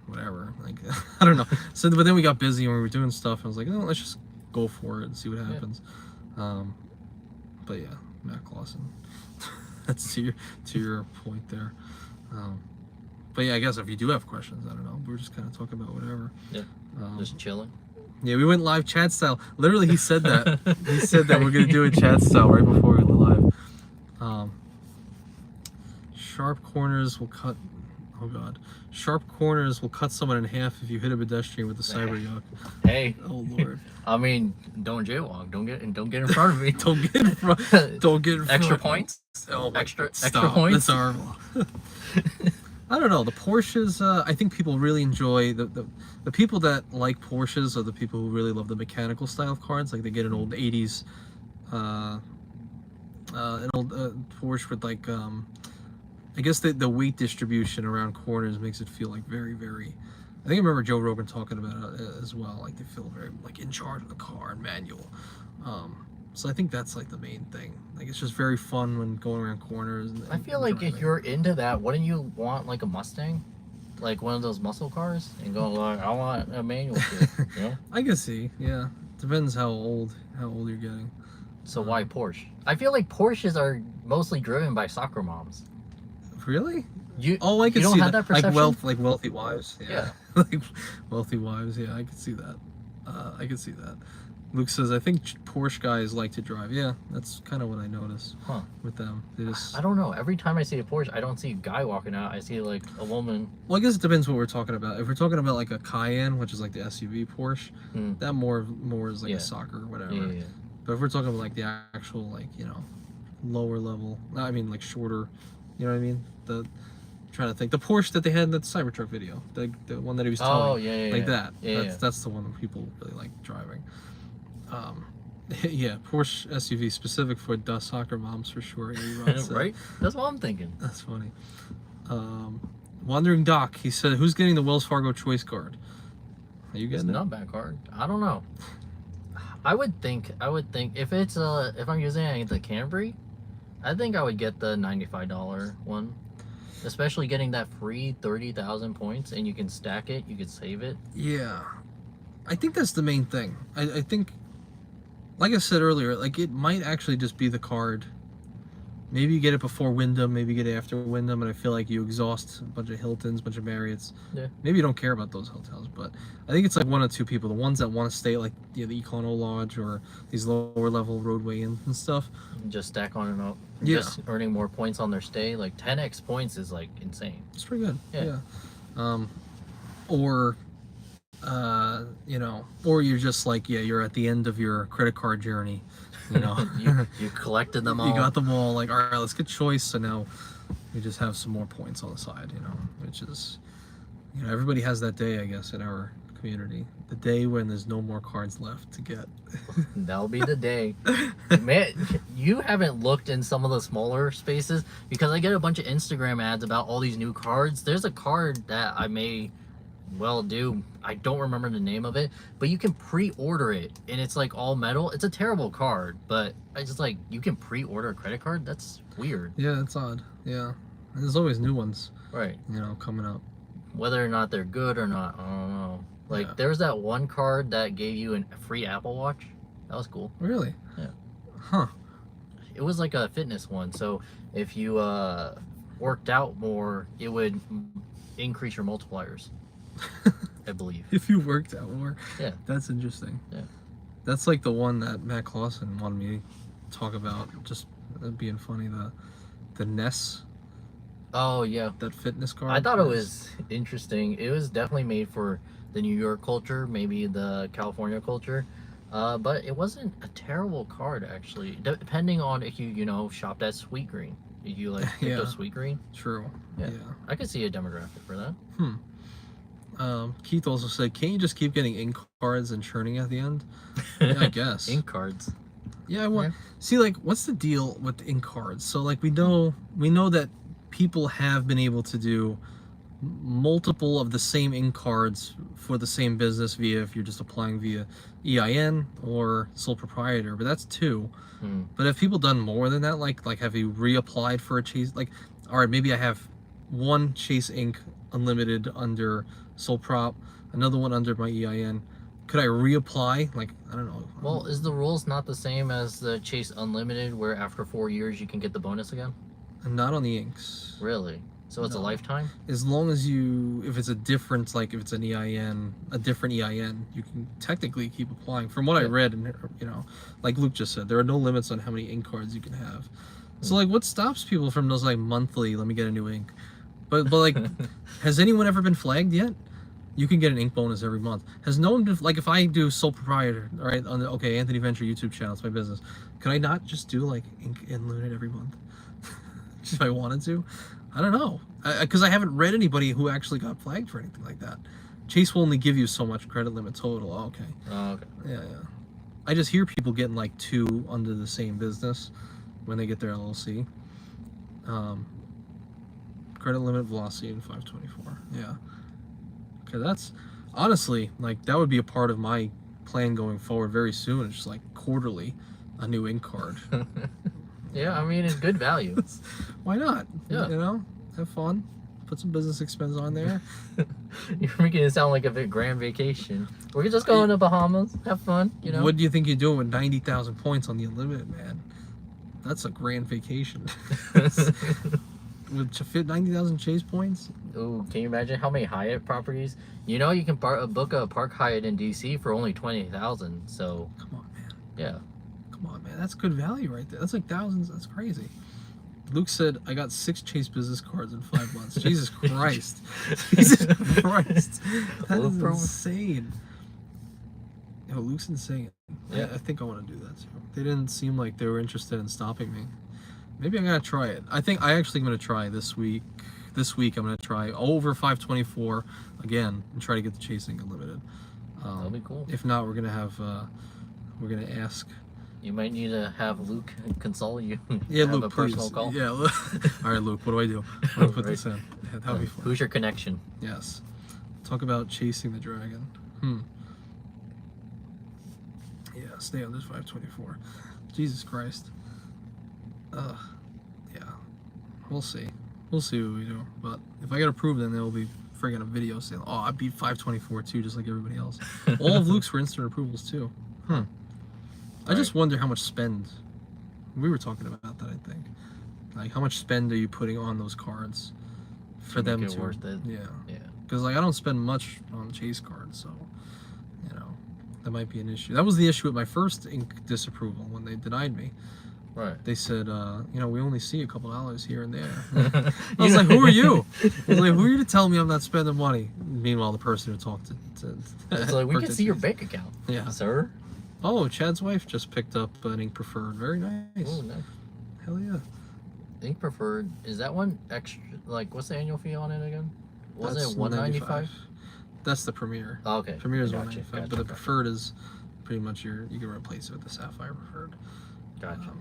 whatever, like I don't know. So but then we got busy and we were doing stuff, and I was like, oh, let's just go for it and see what happens. But yeah, Matt Clausen. That's to your point there. But yeah, I guess if you do have questions, I don't know, we're just kind of talking about whatever. Yeah, just chilling. Yeah, we went live chat style. Literally, he said that. He said that we're gonna do it chat style right before we went live. Sharp corners will cut. Oh God, sharp corners will cut someone in half if you hit a pedestrian with a cyber yuck. Hey. Oh Lord. I mean, don't jaywalk. Don't get in front of me. Don't get in front. Don't get in front. Extra points. Oh, extra stop. points. That's horrible. I don't know. The Porsches, I think people really enjoy the people that like Porsches are the people who really love the mechanical style of cars. Like they get an old 80s, an old Porsche with like, I guess the weight distribution around corners makes it feel like very, very. I think I remember Joe Rogan talking about it as well. Like they feel very like in charge of the car and manual. So I think that's like the main thing. Like it's just very fun when going around corners. I feel like if you're into that, wouldn't you want like a Mustang, like one of those muscle cars, and go like, I want a manual kit, you know? I can see. Yeah, depends how old you're getting. So why Porsche? I feel like Porsches are mostly driven by soccer moms. Really? I can see that. Like wealthy wives. Yeah. Like wealthy wives. Yeah, I can see that. I can see that. Luke says, I think Porsche guys like to drive. Yeah, that's kind of what I noticed with them. They just... I don't know. Every time I see a Porsche, I don't see a guy walking out. I see like a woman. Well, I guess it depends what we're talking about. If we're talking about like a Cayenne, which is like the SUV Porsche, that more is like a soccer or whatever. Yeah. But if we're talking about like the actual like, you know, lower level, I mean like shorter, you know what I mean? I'm trying to think. The Porsche that they had in the Cybertruck video, the one that he was towing, that. That's the one that people really like driving. Yeah, Porsche SUV specific for soccer moms for sure. Right? That's what I'm thinking. That's funny. Wandering Doc, he said, who's getting the Wells Fargo Choice Card? Are you getting it? It's not bad card. I don't know. I would think if it's if I'm using the Camry, I think I would get the $95 one. Especially getting that free 30,000 points, and you can stack it, you can save it. Yeah. I think that's the main thing. I think, like I said earlier, like it might actually just be the card. Maybe you get it before Wyndham, maybe you get it after Wyndham, and I feel like you exhaust a bunch of Hiltons, a bunch of Marriotts. Yeah. Maybe you don't care about those hotels, but I think it's like one or two people. The ones that want to stay like the Econo Lodge or these lower level roadway inns and stuff. Just stack on and up. Yeah. Just earning more points on their stay. Like 10x points is like insane. It's pretty good. Yeah. You know, or you're just like, you're at the end of your credit card journey. You know, you collected them all. You got them all. Like, all right, let's get choice. So now we just have some more points on the side. You know, which is, you know, everybody has that day, I guess, in our community. The day when there's no more cards left to get. That'll be the day. Man, you haven't looked in some of the smaller spaces because I get a bunch of Instagram ads about all these new cards. There's a card that I may do. I don't remember the name of it, but you can pre-order it, and it's like all metal. It's a terrible card, but I just like, you can pre-order a credit card. That's weird. Yeah, that's odd. Yeah, and there's always new ones, right? You know, coming up. Whether or not they're good or not, I don't know. Like there was that one card that gave you a free Apple Watch. That was cool. Really? Yeah. Huh. It was like a fitness one, so if you worked out more, it would increase your multipliers. I believe. If you worked out more. Yeah. That's interesting. Yeah. That's like the one that Matt Clausen wanted me to talk about, just being funny, the Ness. Oh yeah. That fitness card. I thought it was interesting. It was definitely made for the New York culture, maybe the California culture. But it wasn't a terrible card actually. Depending on if you know, shopped at Sweet Green. If you like picked up Sweet Green. True. Yeah. I could see a demographic for that. Keith also said, can't you just keep getting ink cards and churning at the end? Yeah, I guess. Ink cards. Yeah, I want. See, like, what's the deal with the ink cards? So, like, we know that people have been able to do multiple of the same ink cards for the same business via, if you're just applying via EIN or sole proprietor, but that's 2. But have people done more than that? Like have you reapplied for a Chase? Like, all right, maybe I have 1 Chase Ink Unlimited under sole prop, another one under my EIN. Could I reapply? Like, I don't know. Well, is the rules not the same as the Chase Unlimited, where after 4 years you can get the bonus again? Not on the inks. Really? So it's a lifetime? As long as you, if it's a different, like if it's an EIN, a different EIN, you can technically keep applying. From what I read, and you know, like Luke just said, there are no limits on how many ink cards you can have. So like, what stops people from those like monthly, let me get a new ink? But like, has anyone ever been flagged yet? You can get an ink bonus every month. Has no one been, like, if I do sole proprietor, all right, on the, okay, Anthony Venture YouTube channel, it's my business. Could I not just do like ink unlimited every month? If I wanted to? I don't know, because I haven't read anybody who actually got flagged for anything like that. Chase will only give you so much credit limit total. Oh, okay. Oh, okay. Yeah. I just hear people getting like 2 under the same business when they get their LLC. Credit limit velocity in 524. Yeah. Okay, that's honestly, like, that would be a part of my plan going forward very soon. It's just like quarterly, a new ink card. Yeah, I mean, it's good value. Why not? Yeah. You know, have fun. Put some business expense on there. You're making it sound like a big grand vacation. We're just going to Bahamas, have fun, you know? What do you think you're doing with 90,000 points on the Unlimited, man? That's a grand vacation. With 90,000 Chase points? Ooh, can you imagine how many Hyatt properties? You know, you can book a Park Hyatt in DC for only 20,000. So Come on, man. yeah, Come on, man. That's good value right there. That's like thousands. That's crazy. Luke said, I got 6 Chase business cards in 5 months. Jesus Christ. Jesus Christ. That is insane. Yo, Luke's insane. Yeah. I think I want to do that too. They didn't seem like they were interested in stopping me. Maybe I'm going to try it. I think I actually am going to try this week. This week I'm going to try over 524 again and try to get the Chasing Unlimited. that'll be cool. If not, we're going to have, we're going to ask. You might need to have Luke console you. Yeah, have Luke, a personal please. call. Yeah. All right, Luke, what do I do? I'm going to put this in. Yeah, that'll be fun. Who's your connection? Yes. Talk about chasing the dragon. Yeah, stay on this 524. Jesus Christ. Yeah. We'll see. We'll see what we do. But if I get approved, then there will be friggin' a video saying, oh, I beat 524 too, just like everybody else. All of Luke's were instant approvals too. I just wonder how much spend. We were talking about that, I think. Like, how much spend are you putting on those cards for them Make it to? worth it. Yeah. Yeah. Because like I don't spend much on Chase cards, so you know that might be an issue. That was the issue with my first ink disapproval when they denied me. Right. They said, you know, we only see a couple dollars here and there. I was like, who are you? I was like, who are you to tell me I'm not spending money? Meanwhile, the person who talked to It's like, we can see your bank account. Yeah. Sir? Oh, Chad's wife just picked up an ink preferred. Very nice. Oh, nice. Hell yeah. Ink preferred, is that one extra? Like, what's the annual fee on it again? Wasn't That's it $195? That's the Premier. Oh, okay. Premier is Gotcha, $195, gotcha, but the gotcha. preferred is pretty much you can replace it with the Sapphire preferred. Gotcha.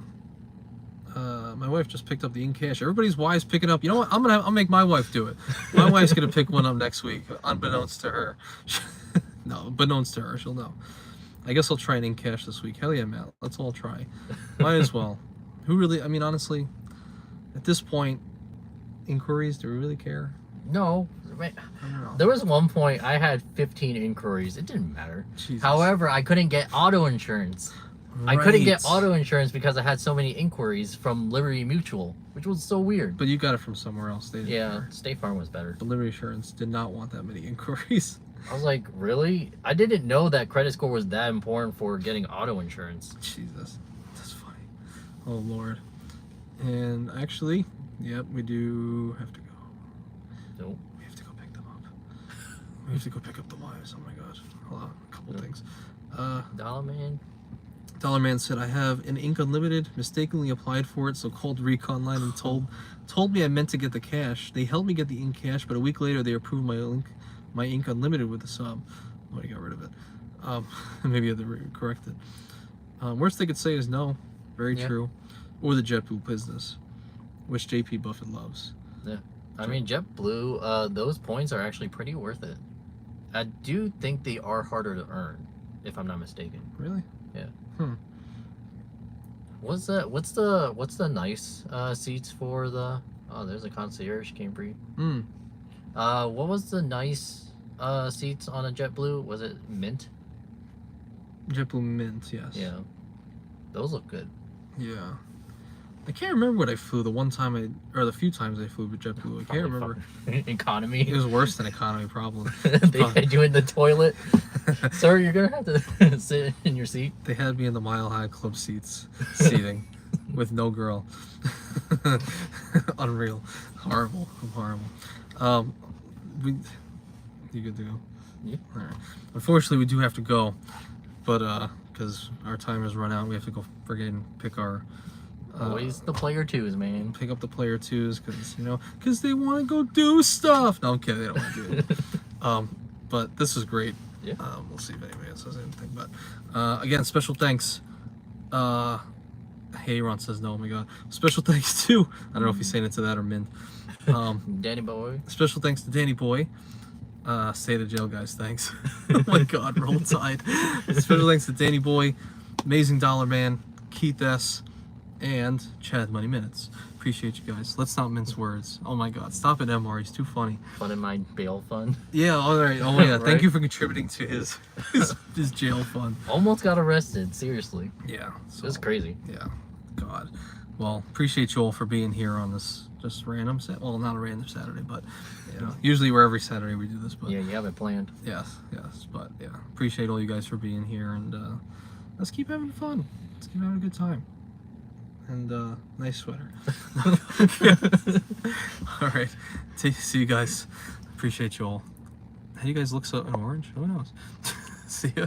My wife just picked up the ink cash. Everybody's wife's picking up. You know what? I'll make my wife do it. My wife's gonna pick one up next week, unbeknownst to her. No, unbeknownst to her, she'll know. I guess I'll try an ink cash this week. Hell yeah, Matt. Let's all try. Might as well. Who really? I mean, honestly, at this point, inquiries. Do we really care? No. I don't know. There was one point I had 15 inquiries. It didn't matter. Jesus. However, I couldn't get auto insurance. I couldn't get Right. auto insurance because I had so many inquiries from Liberty Mutual, which was so weird. But you got it from somewhere else. They didn't Yeah, care. State Farm was better. The Liberty Insurance did not want that many inquiries. I was like, really? I didn't know that credit score was that important for getting auto insurance. Jesus, that's funny. Oh Lord. And actually, yep, we do have to go. Nope. We have to go pick them up. We have to go pick up the wives. Oh my God. Hold on, a couple things. Dollar man. Dollar Man said, I have an Ink Unlimited, mistakenly applied for it, so called Recon Line and told me I meant to get the cash. They helped me get the ink cash, but a week later they approved my Ink Unlimited with the sub. Oh, I got rid of it. Maybe I had to correct it. Worst they could say is no. Very true. Or the JetBlue business, which JP Buffett loves. Yeah. I mean, JetBlue, those points are actually pretty worth it. I do think they are harder to earn, if I'm not mistaken. Really? Yeah. Hmm. What's the nice seats for the? Oh, there's a concierge Cambry. Hmm. What was the nice seats on a JetBlue? Was it mint? JetBlue Mint, yes. Yeah, those look good. Yeah. I can't remember what I flew the one time or the few times I flew with JetBlue. I can't remember. Economy. It was worse than economy, probably. They had you in the toilet. Sir, you're gonna have to sit in your seat. They had me in the Mile High Club seating with no girl. Unreal. Horrible. Horrible. You good to go? Yeah. All right. Unfortunately, we do have to go, but because our time has run out, we have to go friggin' pick our. Always the player twos, man. Pick up the player twos because they want to go do stuff. No, I'm kidding. They don't want to do it. But this is great. Yeah. We'll see if anybody else says anything. But again, special thanks. Hey, Ron says no. Oh my God. Special thanks to I don't know if he's saying it to that or Min. Danny boy. Special thanks to Danny Boy. Stay to jail, guys. Thanks. Oh my God. Roll Tide. Special thanks to Danny Boy, Amazing Dollar Man, Keith S. and Chad Money Minutes. Appreciate you guys. Let's not mince words. Oh my God, stop it, MR. He's too funny. Fun in my bail fund. Yeah, all right. Oh yeah, Right? Thank you for contributing to his jail fund. Almost got arrested. Seriously, Yeah, it was crazy. Yeah, God. Well, appreciate you all for being here on this just random well, not a random Saturday, but usually we're every Saturday we do this. But Yeah, you have it planned. yes, but yeah, appreciate all you guys for being here, and let's keep having fun. Let's keep having a good time. And nice sweater. All right, see you guys. Appreciate you all. How do you guys look so in orange? Who knows? See ya.